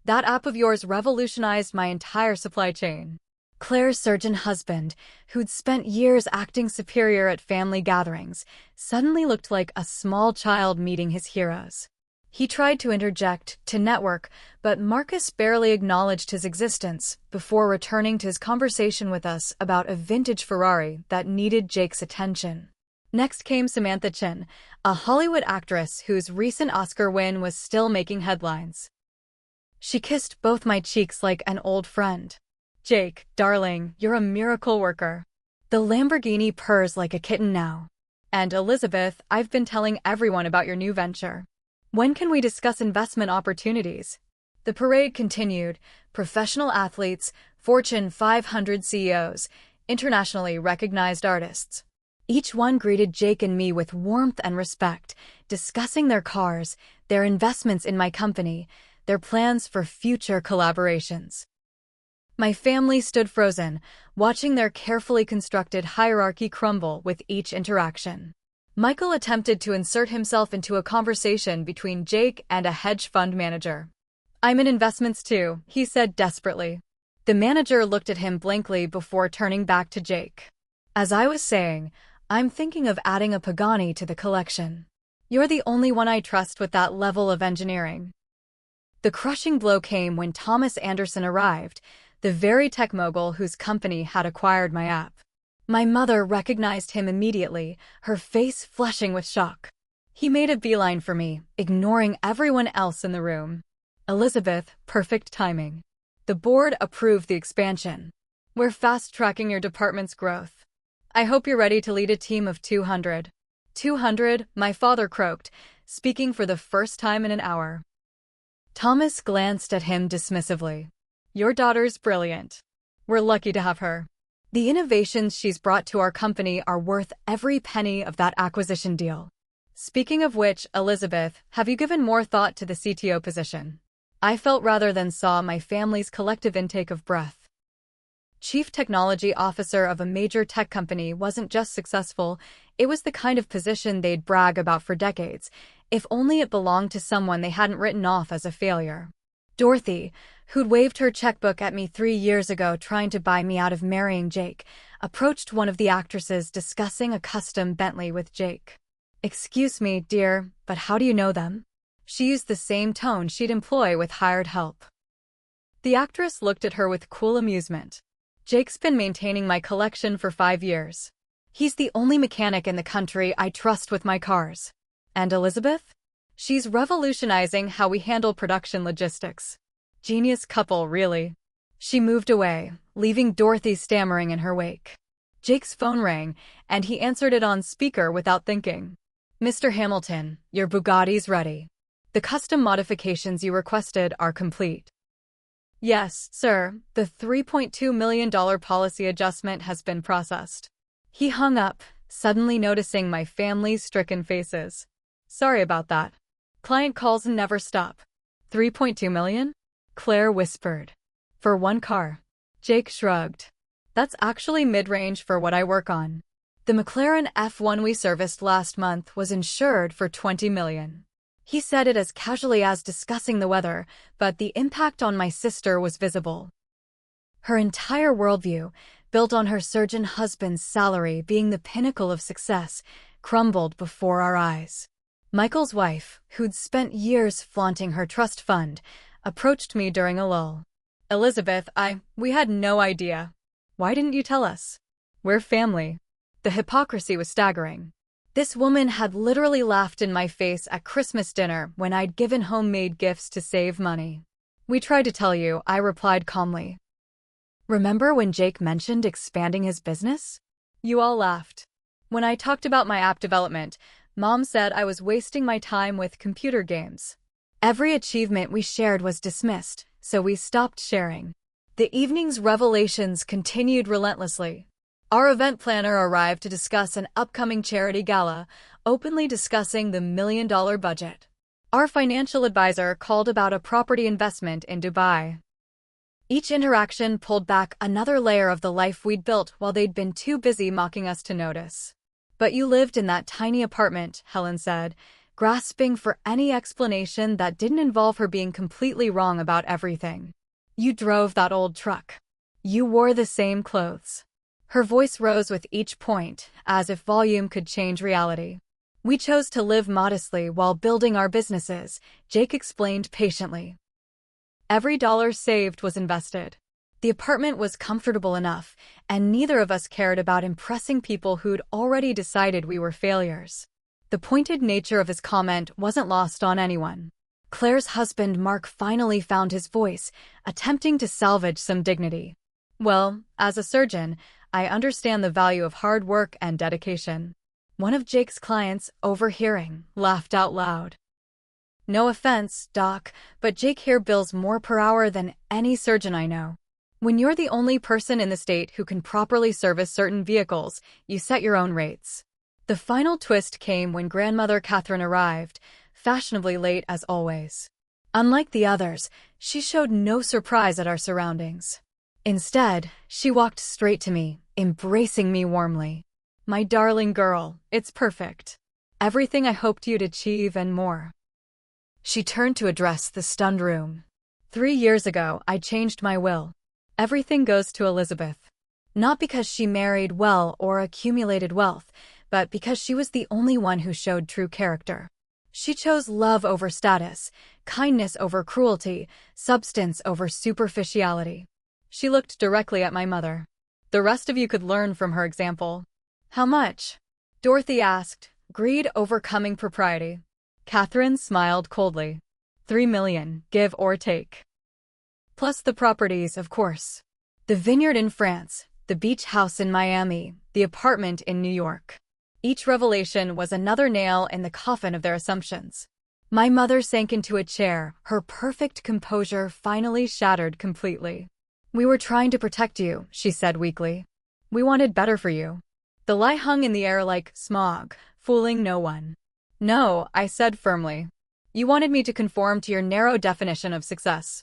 S1: That app of yours revolutionized my entire supply chain. Claire's surgeon husband, who'd spent years acting superior at family gatherings, suddenly looked like a small child meeting his heroes. He tried to interject, to network, but Marcus barely acknowledged his existence before returning to his conversation with us about a vintage Ferrari that needed Jake's attention. Next came Samantha Chin, a Hollywood actress whose recent Oscar win was still making headlines. She kissed both my cheeks like an old friend. Jake, darling, you're a miracle worker. The Lamborghini purrs like a kitten now. And Elizabeth, I've been telling everyone about your new venture. When can we discuss investment opportunities? The parade continued. Professional athletes, Fortune 500 CEOs, internationally recognized artists. Each one greeted Jake and me with warmth and respect, discussing their cars, their investments in my company, their plans for future collaborations. My family stood frozen, watching their carefully constructed hierarchy crumble with each interaction. Michael attempted to insert himself into a conversation between Jake and a hedge fund manager. I'm in investments too, he said desperately. The manager looked at him blankly before turning back to Jake. As I was saying, I'm thinking of adding a Pagani to the collection. You're the only one I trust with that level of engineering. The crushing blow came when Thomas Anderson arrived, the very tech mogul whose company had acquired my app. My mother recognized him immediately, her face flushing with shock. He made a beeline for me, ignoring everyone else in the room. Elizabeth, perfect timing. The board approved the expansion. We're fast-tracking your department's growth. I hope you're ready to lead a team of 200. 200, my father croaked, speaking for the first time in an hour. Thomas glanced at him dismissively. Your daughter's brilliant. We're lucky to have her. The innovations she's brought to our company are worth every penny of that acquisition deal. Speaking of which, Elizabeth, have you given more thought to the CTO position? I felt rather than saw my family's collective intake of breath. Chief Technology Officer of a major tech company wasn't just successful, it was the kind of position they'd brag about for decades, if only it belonged to someone they hadn't written off as a failure. Dorothy, who'd waved her checkbook at me 3 years ago trying to buy me out of marrying Jake, approached one of the actresses discussing a custom Bentley with Jake. Excuse me, dear, but how do you know them? She used the same tone she'd employ with hired help. The actress looked at her with cool amusement. Jake's been maintaining my collection for 5 years. He's the only mechanic in the country I trust with my cars. And Elizabeth? She's revolutionizing how we handle production logistics. Genius couple, really. She moved away, leaving Dorothy stammering in her wake. Jake's phone rang, and he answered it on speaker without thinking. "Mr. Hamilton, your Bugatti's ready. The custom modifications you requested are complete." "Yes, sir, the $3.2 million policy adjustment has been processed." He hung up, suddenly noticing my family's stricken faces. "Sorry about that. Client calls never stop." $3.2 million? Claire whispered. "For one car." Jake shrugged. "That's actually mid-range for what I work on. The McLaren F1 we serviced last month was insured for $20 million. He said it as casually as discussing the weather, but the impact on my sister was visible. Her entire worldview, built on her surgeon husband's salary being the pinnacle of success, crumbled before our eyes. Michael's wife, who'd spent years flaunting her trust fund, approached me during a lull. "Elizabeth, we had no idea. Why didn't you tell us? We're family." The hypocrisy was staggering. This woman had literally laughed in my face at Christmas dinner when I'd given homemade gifts to save money. "We tried to tell you," I replied calmly. "Remember when Jake mentioned expanding his business?" You all laughed. When I talked about my app development, Mom said I was wasting my time with computer games. Every achievement we shared was dismissed, so we stopped sharing. The evening's revelations continued relentlessly. Our event planner arrived to discuss an upcoming charity gala, openly discussing the $1 million budget. Our financial advisor called about a property investment in Dubai. Each interaction pulled back another layer of the life we'd built while they'd been too busy mocking us to notice. "But you lived in that tiny apartment," Helen said, grasping for any explanation that didn't involve her being completely wrong about everything. "You drove that old truck. You wore the same clothes." Her voice rose with each point, as if volume could change reality. "We chose to live modestly while building our businesses," Jake explained patiently. "Every dollar saved was invested." The apartment was comfortable enough, and neither of us cared about impressing people who'd already decided we were failures. The pointed nature of his comment wasn't lost on anyone. Claire's husband Mark finally found his voice, attempting to salvage some dignity. "Well, as a surgeon, I understand the value of hard work and dedication." One of Jake's clients, overhearing, laughed out loud. "No offense, Doc, but Jake here bills more per hour than any surgeon I know. When you're the only person in the state who can properly service certain vehicles, you set your own rates." The final twist came when grandmother Catherine arrived, fashionably late as always. Unlike the others, she showed no surprise at our surroundings. Instead, she walked straight to me, embracing me warmly. "My darling girl, it's perfect. Everything I hoped you'd achieve and more." She turned to address the stunned room. 3 years ago, I changed my will. Everything goes to Elizabeth. Not because she married well or accumulated wealth, but because she was the only one who showed true character. She chose love over status, kindness over cruelty, substance over superficiality. She looked directly at my mother. "The rest of you could learn from her example." "How much?" Dorothy asked, greed overcoming propriety. Catherine smiled coldly. $3 million, give or take. Plus the properties, of course. The vineyard in France, the beach house in Miami, the apartment in New York. Each revelation was another nail in the coffin of their assumptions. My mother sank into a chair, her perfect composure finally shattered completely. "We were trying to protect you," she said weakly. "We wanted better for you." The lie hung in the air like smog, fooling no one. "No," I said firmly. "You wanted me to conform to your narrow definition of success.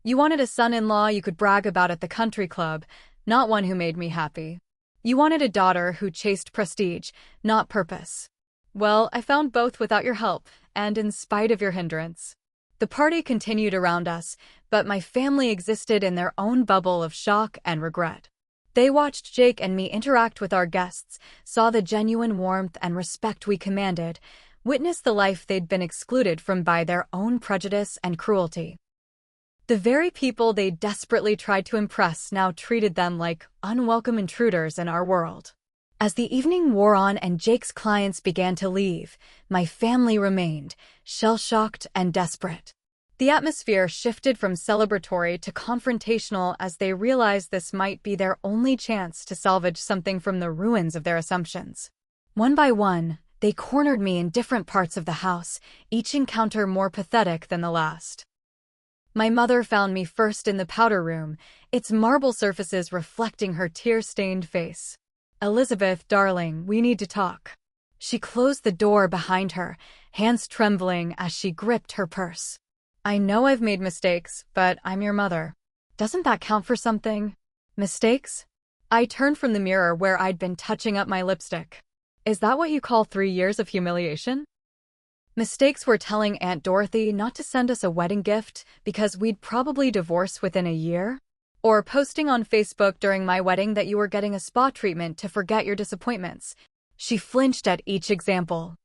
S1: You wanted a son-in-law you could brag about at the country club, not one who made me happy. You wanted a daughter who chased prestige, not purpose. Well, I found both without your help, and in spite of your hindrance." The party continued around us, but my family existed in their own bubble of shock and regret. They watched Jake and me interact with our guests, saw the genuine warmth and respect we commanded, witnessed the life they'd been excluded from by their own prejudice and cruelty. The very people they desperately tried to impress now treated them like unwelcome intruders in our world. As the evening wore on and Jake's clients began to leave, my family remained, shell-shocked and desperate. The atmosphere shifted from celebratory to confrontational as they realized this might be their only chance to salvage something from the ruins of their assumptions. One by one, they cornered me in different parts of the house, each encounter more pathetic than the last. My mother found me first in the powder room, its marble surfaces reflecting her tear-stained face. "Elizabeth, darling, we need to talk." She closed the door behind her, hands trembling as she gripped her purse. "I know I've made mistakes, but I'm your mother. Doesn't that count for something?" "Mistakes?" I turned from the mirror where I'd been touching up my lipstick. "Is that what you call 3 years of humiliation?" Mistakes were telling Aunt Dorothy not to send us a wedding gift because we'd probably divorce within a year, or posting on Facebook during my wedding that you were getting a spa treatment to forget your disappointments. She flinched at each example.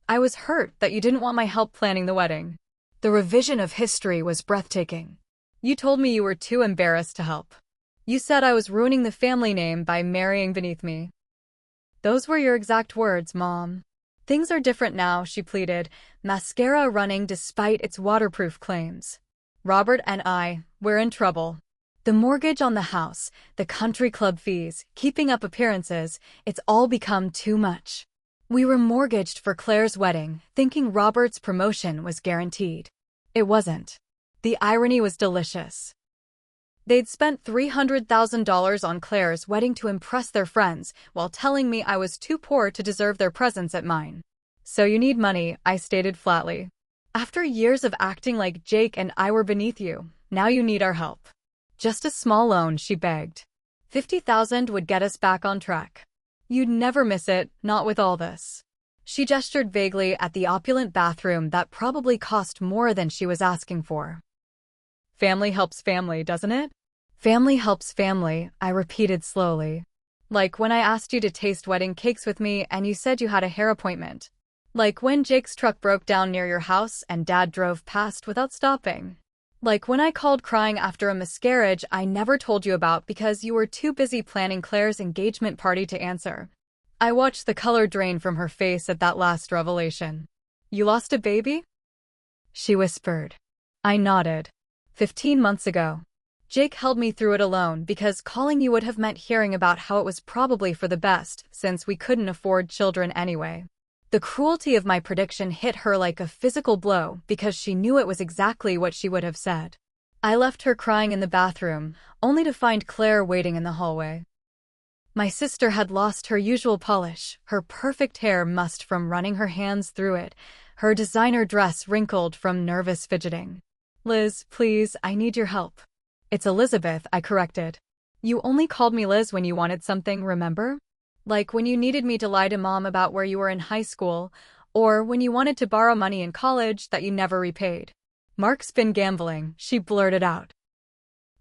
S1: I was hurt that you didn't want my help planning the wedding. The revision of history was breathtaking. You told me you were too embarrassed to help. You said I was ruining the family name by marrying beneath me. Those were your exact words, Mom. Things are different now, she pleaded, mascara running despite its waterproof claims. Robert and we're in trouble. The mortgage on the house, the country club fees, keeping up appearances, it's all become too much. We were mortgaged for Claire's wedding, thinking Robert's promotion was guaranteed. It wasn't. The irony was delicious. They'd spent $300,000 on Claire's wedding to impress their friends, while telling me I was too poor to deserve their presence at mine. "So you need money," I stated flatly. "After years of acting like Jake and I were beneath you, now you need our help." "Just a small loan," she begged. $50,000 would get us back on track. You'd never miss it, not with all this. She gestured vaguely at the opulent bathroom that probably cost more than she was asking for. "Family helps family, doesn't it?" "Family helps family," I repeated slowly. "Like when I asked you to taste wedding cakes with me and you said you had a hair appointment. Like when Jake's truck broke down near your house and Dad drove past without stopping. Like when I called crying after a miscarriage I never told you about because you were too busy planning Claire's engagement party to answer." I watched the color drain from her face at that last revelation. "You lost a baby?" she whispered. I nodded. 15 months ago. Jake held me through it alone because calling you would have meant hearing about how it was probably for the best since we couldn't afford children anyway. The cruelty of my prediction hit her like a physical blow because she knew it was exactly what she would have said. I left her crying in the bathroom, only to find Claire waiting in the hallway. My sister had lost her usual polish, her perfect hair mussed from running her hands through it, her designer dress wrinkled from nervous fidgeting. "Liz, please, I need your help." "It's Elizabeth," I corrected. "You only called me Liz when you wanted something, remember? Like when you needed me to lie to Mom about where you were in high school, or when you wanted to borrow money in college that you never repaid." "Mark's been gambling," she blurted out.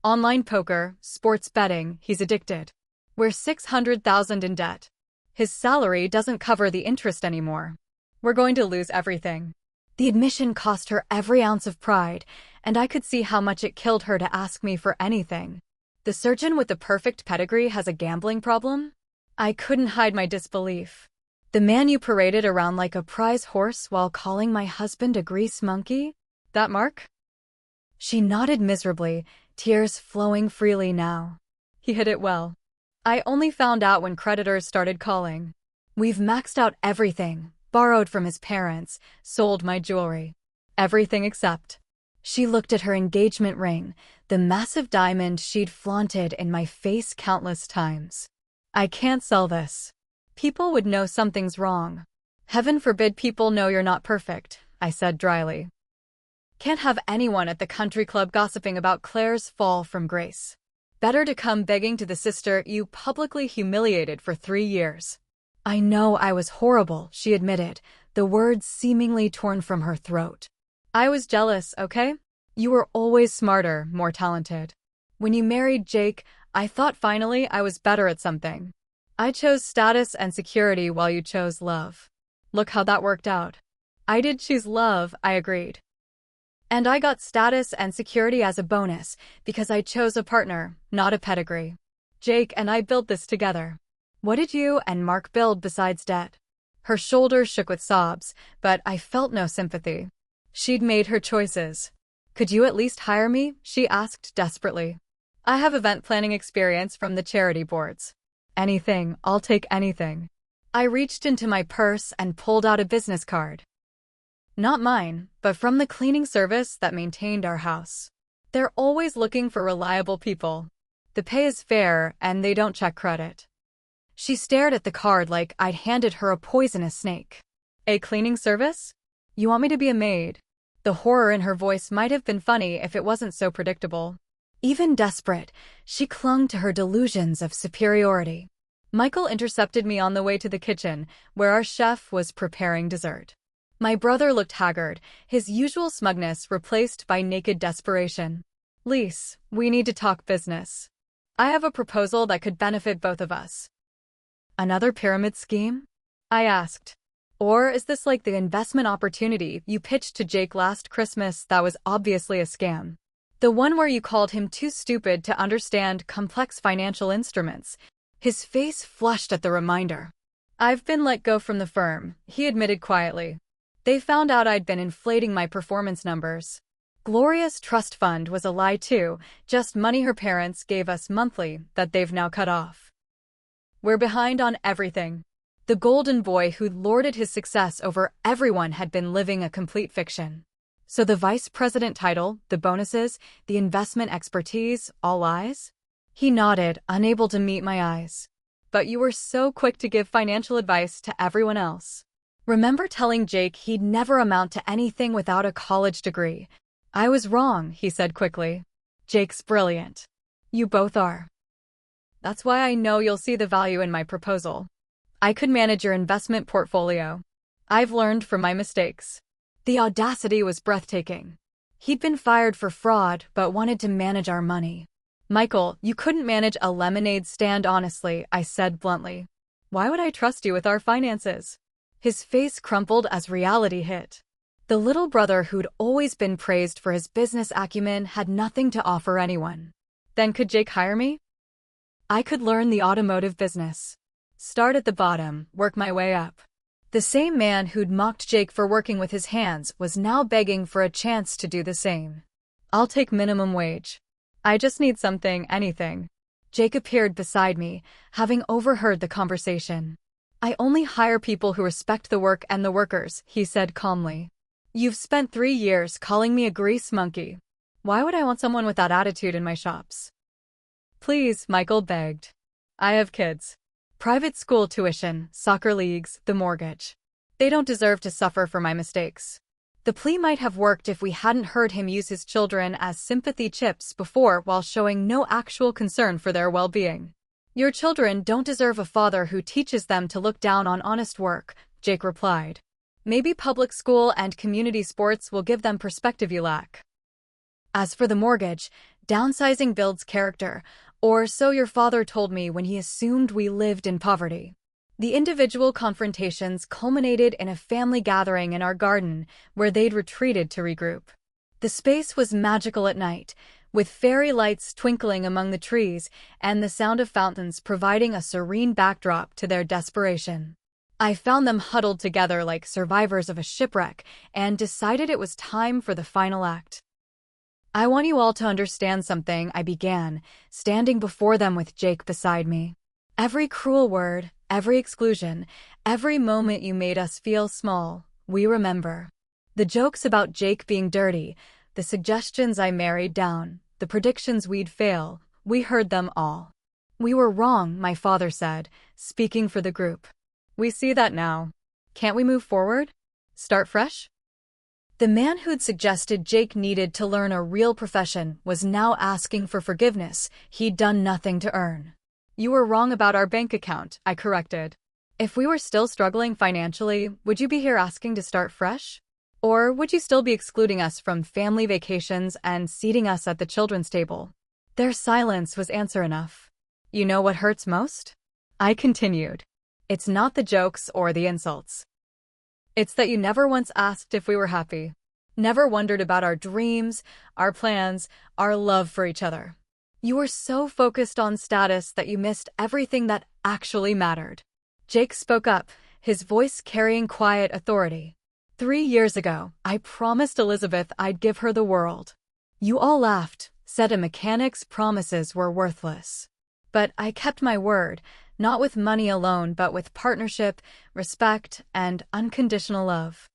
S1: "Online poker, sports betting, he's addicted. We're $600,000 in debt. His salary doesn't cover the interest anymore. We're going to lose everything." The admission cost her every ounce of pride, and I could see how much it killed her to ask me for anything. The surgeon with the perfect pedigree has a gambling problem? I couldn't hide my disbelief. "The man you paraded around like a prize horse while calling my husband a grease monkey? That Mark?" She nodded miserably, tears flowing freely now. "He hid it well. I only found out when creditors started calling. We've maxed out everything. Borrowed from his parents, sold my jewelry. Everything except." She looked at her engagement ring, the massive diamond she'd flaunted in my face countless times. "I can't sell this. People would know something's wrong." "Heaven forbid people know you're not perfect," I said dryly. "Can't have anyone at the country club gossiping about Claire's fall from grace. Better to come begging to the sister you publicly humiliated for 3 years. "I know I was horrible," she admitted, the words seemingly torn from her throat. "I was jealous, okay? You were always smarter, more talented. When you married Jake, I thought finally I was better at something. I chose status and security while you chose love. Look how that worked out." "I did choose love," I agreed. "And I got status and security as a bonus because I chose a partner, not a pedigree. Jake and I built this together. What did you and Mark build besides debt?" Her shoulders shook with sobs, but I felt no sympathy. She'd made her choices. Could you at least hire me? She asked desperately. I have event planning experience from the charity boards. Anything, I'll take anything. I reached into my purse and pulled out a business card. Not mine, but from the cleaning service that maintained our house. They're always looking for reliable people. The pay is fair, and they don't check credit. She stared at the card like I'd handed her a poisonous snake. A cleaning service? You want me to be a maid? The horror in her voice might have been funny if it wasn't so predictable. Even desperate, she clung to her delusions of superiority. Michael intercepted me on the way to the kitchen, where our chef was preparing dessert. My brother looked haggard, his usual smugness replaced by naked desperation. Lise, we need to talk business. I have a proposal that could benefit both of us. Another pyramid scheme? I asked. Or is this like the investment opportunity you pitched to Jake last Christmas that was obviously a scam? The one where you called him too stupid to understand complex financial instruments. His face flushed at the reminder. I've been let go from the firm, he admitted quietly. They found out I'd been inflating my performance numbers. Gloria's trust fund was a lie too, just money her parents gave us monthly that they've now cut off. We're behind on everything. The golden boy who'd lorded his success over everyone had been living a complete fiction. So the vice president title, the bonuses, the investment expertise, all lies? He nodded, unable to meet my eyes. But you were so quick to give financial advice to everyone else. Remember telling Jake he'd never amount to anything without a college degree? I was wrong, he said quickly. Jake's brilliant. You both are. That's why I know you'll see the value in my proposal. I could manage your investment portfolio. I've learned from my mistakes. The audacity was breathtaking. He'd been fired for fraud, but wanted to manage our money. Michael, you couldn't manage a lemonade stand honestly, I said bluntly. Why would I trust you with our finances? His face crumpled as reality hit. The little brother who'd always been praised for his business acumen had nothing to offer anyone. Then could Jake hire me? I could learn the automotive business. Start at the bottom, work my way up. The same man who'd mocked Jake for working with his hands was now begging for a chance to do the same. I'll take minimum wage. I just need something, anything. Jake appeared beside me, having overheard the conversation. I only hire people who respect the work and the workers, he said calmly. You've spent 3 years calling me a grease monkey. Why would I want someone with that attitude in my shops? Please, Michael begged. I have kids. Private school tuition, soccer leagues, the mortgage. They don't deserve to suffer for my mistakes. The plea might have worked if we hadn't heard him use his children as sympathy chips before while showing no actual concern for their well-being. Your children don't deserve a father who teaches them to look down on honest work, Jake replied. Maybe public school and community sports will give them perspective you lack. As for the mortgage, downsizing builds character, or so your father told me when he assumed we lived in poverty. The individual confrontations culminated in a family gathering in our garden where they'd retreated to regroup. The space was magical at night, with fairy lights twinkling among the trees and the sound of fountains providing a serene backdrop to their desperation. I found them huddled together like survivors of a shipwreck and decided it was time for the final act. I want you all to understand something, I began, standing before them with Jake beside me. Every cruel word, every exclusion, every moment you made us feel small, we remember. The jokes about Jake being dirty, the suggestions I married down, the predictions we'd fail, we heard them all. We were wrong, my father said, speaking for the group. We see that now. Can't we move forward? Start fresh? The man who'd suggested Jake needed to learn a real profession was now asking for forgiveness he'd done nothing to earn. You were wrong about our bank account, I corrected. If we were still struggling financially, would you be here asking to start fresh? Or would you still be excluding us from family vacations and seating us at the children's table? Their silence was answer enough. You know what hurts most? I continued. It's not the jokes or the insults. It's that you never once asked if we were happy. Never wondered about our dreams, our plans, our love for each other. You were so focused on status that you missed everything that actually mattered. Jake spoke up, his voice carrying quiet authority. 3 years ago, I promised Elizabeth I'd give her the world. You all laughed, said a mechanic's promises were worthless. But I kept my word, not with money alone but with partnership, respect, and unconditional love.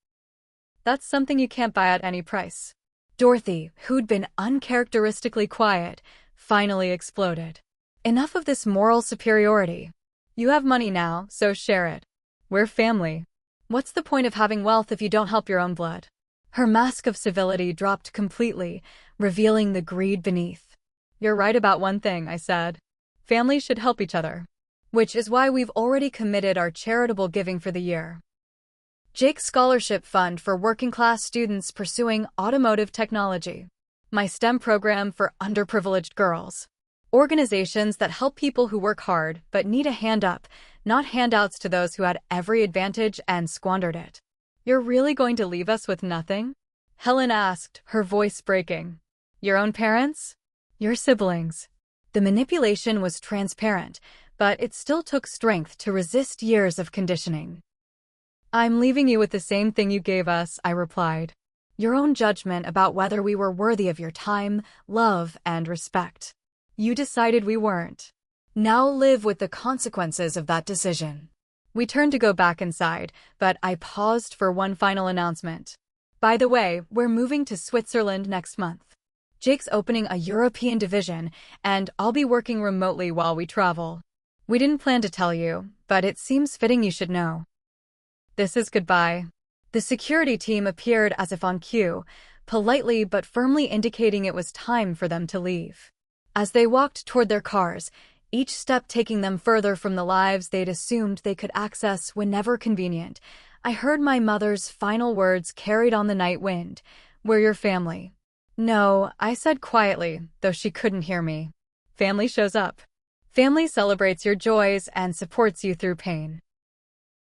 S1: That's something you can't buy at any price. Dorothy, who'd been uncharacteristically quiet, finally exploded. Enough of this moral superiority. You have money now, so share it. We're family. What's the point of having wealth if you don't help your own blood? Her mask of civility dropped completely, revealing the greed beneath. You're right about one thing, I said. Families should help each other. Which is why we've already committed our charitable giving for the year. Jake's scholarship fund for working-class students pursuing automotive technology. My STEM program for underprivileged girls. Organizations that help people who work hard but need a hand up, not handouts to those who had every advantage and squandered it. You're really going to leave us with nothing? Helen asked, her voice breaking. Your own parents? Your siblings? The manipulation was transparent, but it still took strength to resist years of conditioning. I'm leaving you with the same thing you gave us, I replied. Your own judgment about whether we were worthy of your time, love, and respect. You decided we weren't. Now live with the consequences of that decision. We turned to go back inside, but I paused for one final announcement. By the way, we're moving to Switzerland next month. Jake's opening a European division, and I'll be working remotely while we travel. We didn't plan to tell you, but it seems fitting you should know. This is goodbye. The security team appeared as if on cue, politely but firmly indicating it was time for them to leave. As they walked toward their cars, each step taking them further from the lives they'd assumed they could access whenever convenient, I heard my mother's final words carried on the night wind. We're your family. No, I said quietly, though she couldn't hear me. Family shows up. Family celebrates your joys and supports you through pain.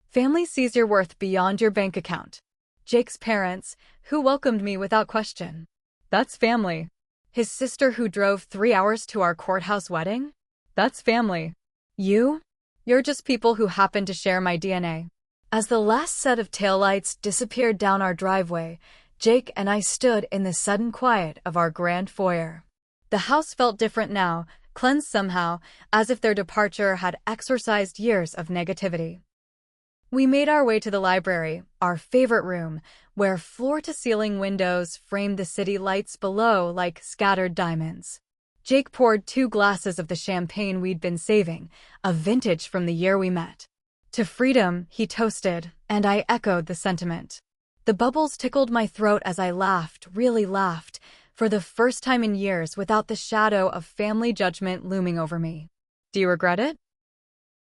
S1: Family sees your worth beyond your bank account. Jake's parents, who welcomed me without question. That's family. His sister who drove 3 hours to our courthouse wedding? That's family. You? You're just people who happen to share my DNA. As the last set of taillights disappeared down our driveway, Jake and I stood in the sudden quiet of our grand foyer. The house felt different now, cleansed somehow, as if their departure had exorcised years of negativity. We made our way to the library, our favorite room, where floor-to-ceiling windows framed the city lights below like scattered diamonds. Jake poured 2 glasses of the champagne we'd been saving, a vintage from the year we met. To freedom, he toasted, and I echoed the sentiment. The bubbles tickled my throat as I laughed, really laughed, for the first time in years without the shadow of family judgment looming over me. Do you regret it?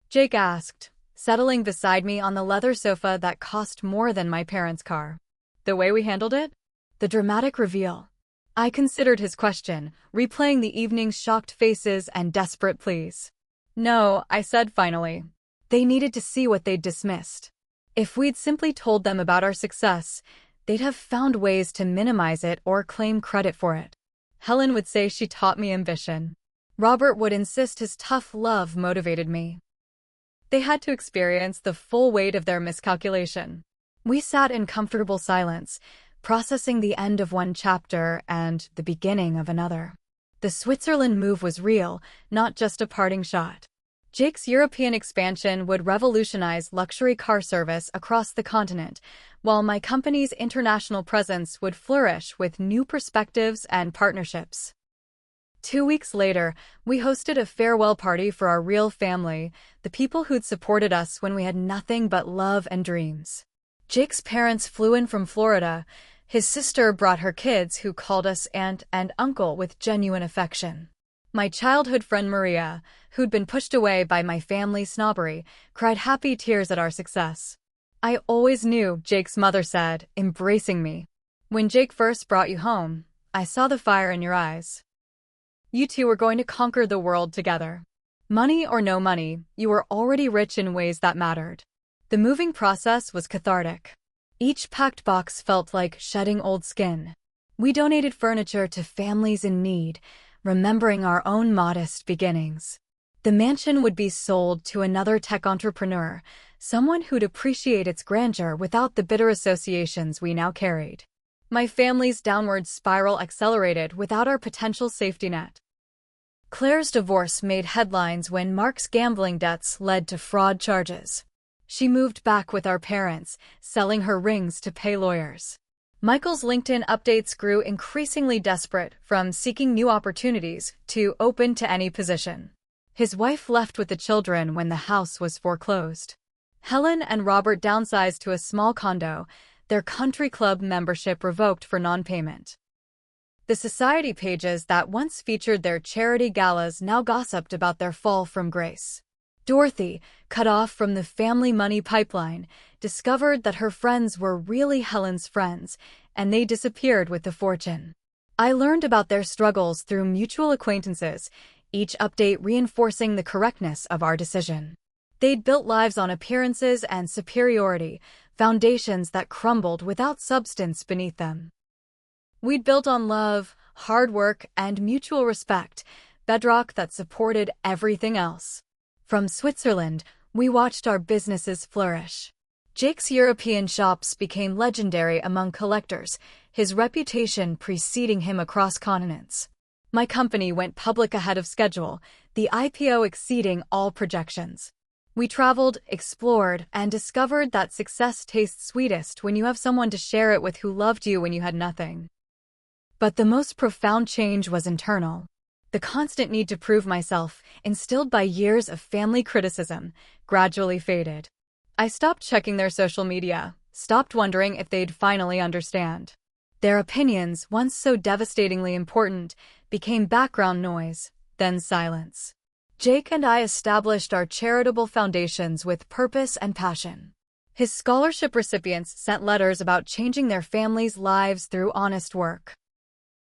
S1: Jake asked, settling beside me on the leather sofa that cost more than my parents' car. The way we handled it? The dramatic reveal. I considered his question, replaying the evening's shocked faces and desperate pleas. No, I said finally. They needed to see what they'd dismissed. If we'd simply told them about our success, they'd have found ways to minimize it or claim credit for it. Helen would say she taught me ambition. Robert would insist his tough love motivated me. They had to experience the full weight of their miscalculation. We sat in comfortable silence, processing the end of one chapter and the beginning of another. The Switzerland move was real, not just a parting shot. Jake's European expansion would revolutionize luxury car service across the continent, while my company's international presence would flourish with new perspectives and partnerships. 2 weeks later, we hosted a farewell party for our real family, the people who'd supported us when we had nothing but love and dreams. Jake's parents flew in from Florida. His sister brought her kids, who called us aunt and uncle with genuine affection. My childhood friend Maria, who'd been pushed away by my family's snobbery, cried happy tears at our success. I always knew, Jake's mother said, embracing me. When Jake first brought you home, I saw the fire in your eyes. You two were going to conquer the world together. Money or no money, you were already rich in ways that mattered. The moving process was cathartic. Each packed box felt like shedding old skin. We donated furniture to families in need, remembering our own modest beginnings. The mansion would be sold to another tech entrepreneur, someone who'd appreciate its grandeur without the bitter associations we now carried. My family's downward spiral accelerated without our potential safety net. Claire's divorce made headlines when Mark's gambling debts led to fraud charges. She moved back with our parents, selling her rings to pay lawyers. Michael's LinkedIn updates grew increasingly desperate, from seeking new opportunities to open to any position. His wife left with the children when the house was foreclosed. Helen and Robert downsized to a small condo, their country club membership revoked for non-payment. The society pages that once featured their charity galas now gossiped about their fall from grace. Dorothy, cut off from the family money pipeline, discovered that her friends were really Helen's friends, and they disappeared with the fortune. I learned about their struggles through mutual acquaintances, each update reinforcing the correctness of our decision. They'd built lives on appearances and superiority, foundations that crumbled without substance beneath them. We'd built on love, hard work, and mutual respect, bedrock that supported everything else. From Switzerland, we watched our businesses flourish. Jake's European shops became legendary among collectors, his reputation preceding him across continents. My company went public ahead of schedule, the IPO exceeding all projections. We traveled, explored, and discovered that success tastes sweetest when you have someone to share it with who loved you when you had nothing. But the most profound change was internal. The constant need to prove myself, instilled by years of family criticism, gradually faded. I stopped checking their social media, stopped wondering if they'd finally understand. Their opinions, once so devastatingly important, became background noise, then silence. Jake and I established our charitable foundations with purpose and passion. His scholarship recipients sent letters about changing their families' lives through honest work.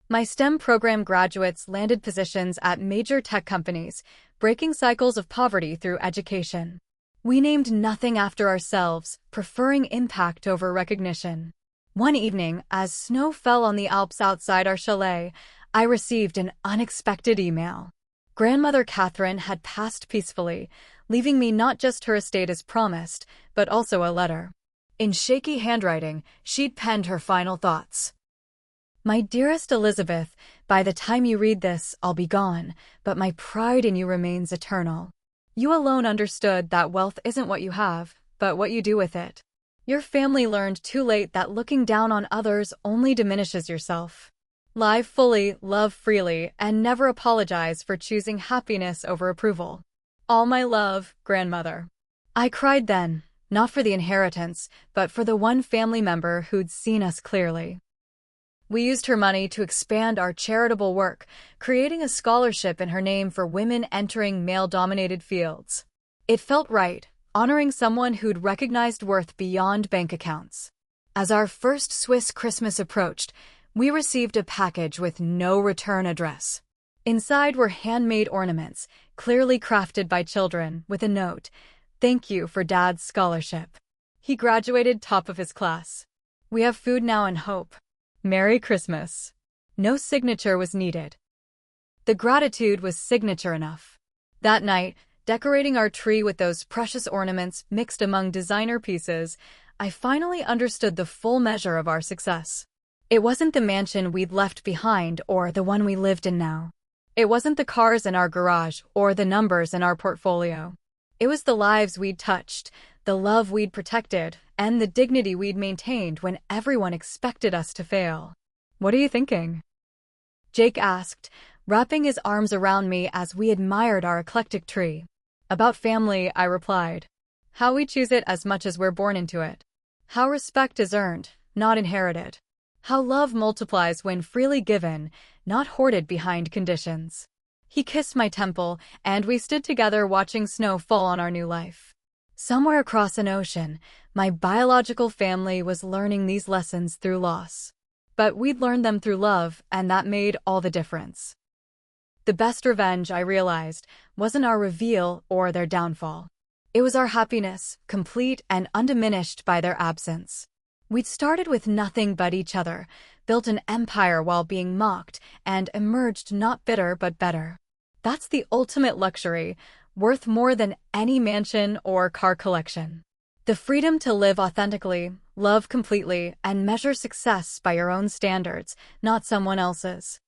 S1: My STEM program graduates landed positions at major tech companies, breaking cycles of poverty through education. We named nothing after ourselves, preferring impact over recognition. One evening, as snow fell on the Alps outside our chalet, I received an unexpected email. Grandmother Catherine had passed peacefully, leaving me not just her estate as promised, but also a letter. In shaky handwriting, she'd penned her final thoughts. My dearest Elizabeth, by the time you read this, I'll be gone, but my pride in you remains eternal. You alone understood that wealth isn't what you have, but what you do with it. Your family learned too late that looking down on others only diminishes yourself. Live fully, love freely, and never apologize for choosing happiness over approval. All my love, grandmother. I cried then, not for the inheritance, but for the one family member who'd seen us clearly. We used her money to expand our charitable work, creating a scholarship in her name for women entering male-dominated fields. It felt right, honoring someone who'd recognized worth beyond bank accounts. As our first Swiss Christmas approached, we received a package with no return address. Inside were handmade ornaments, clearly crafted by children, with a note, "Thank you for Dad's scholarship. He graduated top of his class. We have food now and hope. Merry Christmas." No signature was needed. The gratitude was signature enough. That night, decorating our tree with those precious ornaments mixed among designer pieces, I finally understood the full measure of our success. It wasn't the mansion we'd left behind or the one we lived in now. It wasn't the cars in our garage or the numbers in our portfolio. It was the lives we'd touched, the love we'd protected, and the dignity we'd maintained when everyone expected us to fail. "What are you thinking?" Jake asked, wrapping his arms around me as we admired our eclectic tree. "About family," I replied. "How we choose it as much as we're born into it. How respect is earned, not inherited. How love multiplies when freely given, not hoarded behind conditions." He kissed my temple, and we stood together watching snow fall on our new life. Somewhere across an ocean, my biological family was learning these lessons through loss. But we'd learned them through love, and that made all the difference. The best revenge, I realized, wasn't our reveal or their downfall. It was our happiness, complete and undiminished by their absence. We'd started with nothing but each other, built an empire while being mocked, and emerged not bitter but better. That's the ultimate luxury, worth more than any mansion or car collection. The freedom to live authentically, love completely, and measure success by your own standards, not someone else's.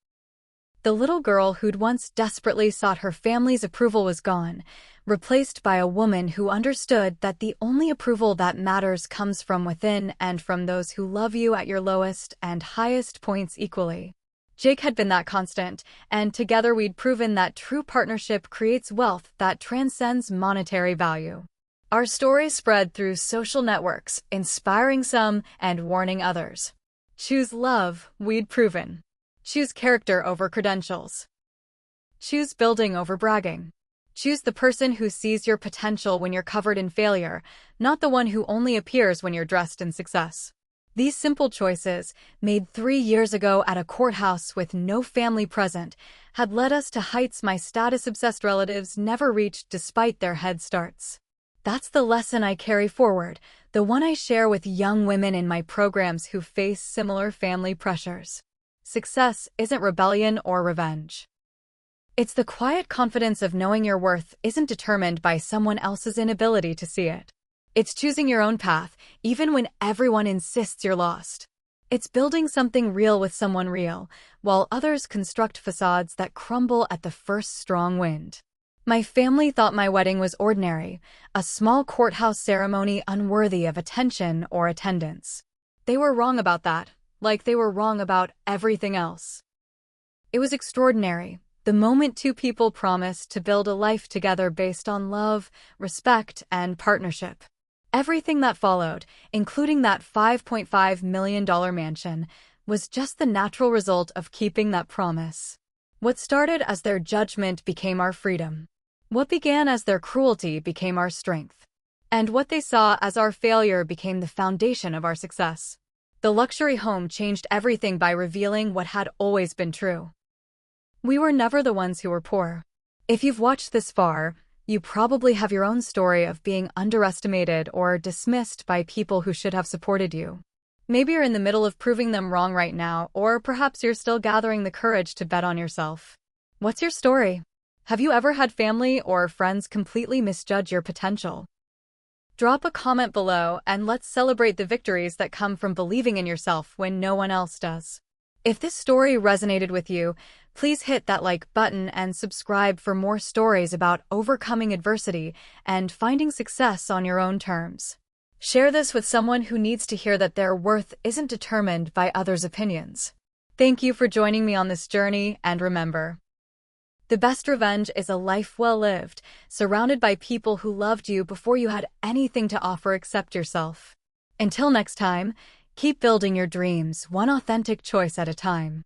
S1: The little girl who'd once desperately sought her family's approval was gone, replaced by a woman who understood that the only approval that matters comes from within and from those who love you at your lowest and highest points equally. Jake had been that constant, and together we'd proven that true partnership creates wealth that transcends monetary value. Our story spread through social networks, inspiring some and warning others. Choose love, we'd proven. Choose character over credentials. Choose building over bragging. Choose the person who sees your potential when you're covered in failure, not the one who only appears when you're dressed in success. These simple choices, made 3 years ago at a courthouse with no family present, had led us to heights my status-obsessed relatives never reached despite their head starts. That's the lesson I carry forward, the one I share with young women in my programs who face similar family pressures. Success isn't rebellion or revenge. It's the quiet confidence of knowing your worth isn't determined by someone else's inability to see it. It's choosing your own path, even when everyone insists you're lost. It's building something real with someone real, while others construct facades that crumble at the first strong wind. My family thought my wedding was ordinary, a small courthouse ceremony unworthy of attention or attendance. They were wrong about that, like they were wrong about everything else. It was extraordinary, the moment two people promised to build a life together based on love, respect, and partnership. Everything that followed, including that $5.5 million mansion, was just the natural result of keeping that promise. What started as their judgment became our freedom. What began as their cruelty became our strength. And what they saw as our failure became the foundation of our success. The luxury home changed everything by revealing what had always been true. We were never the ones who were poor. If you've watched this far, you probably have your own story of being underestimated or dismissed by people who should have supported you. Maybe you're in the middle of proving them wrong right now, or perhaps you're still gathering the courage to bet on yourself. What's your story? Have you ever had family or friends completely misjudge your potential? Drop a comment below and let's celebrate the victories that come from believing in yourself when no one else does. If this story resonated with you, please hit that like button and subscribe for more stories about overcoming adversity and finding success on your own terms. Share this with someone who needs to hear that their worth isn't determined by others' opinions. Thank you for joining me on this journey, and remember, the best revenge is a life well lived, surrounded by people who loved you before you had anything to offer except yourself. Until next time, keep building your dreams one authentic choice at a time.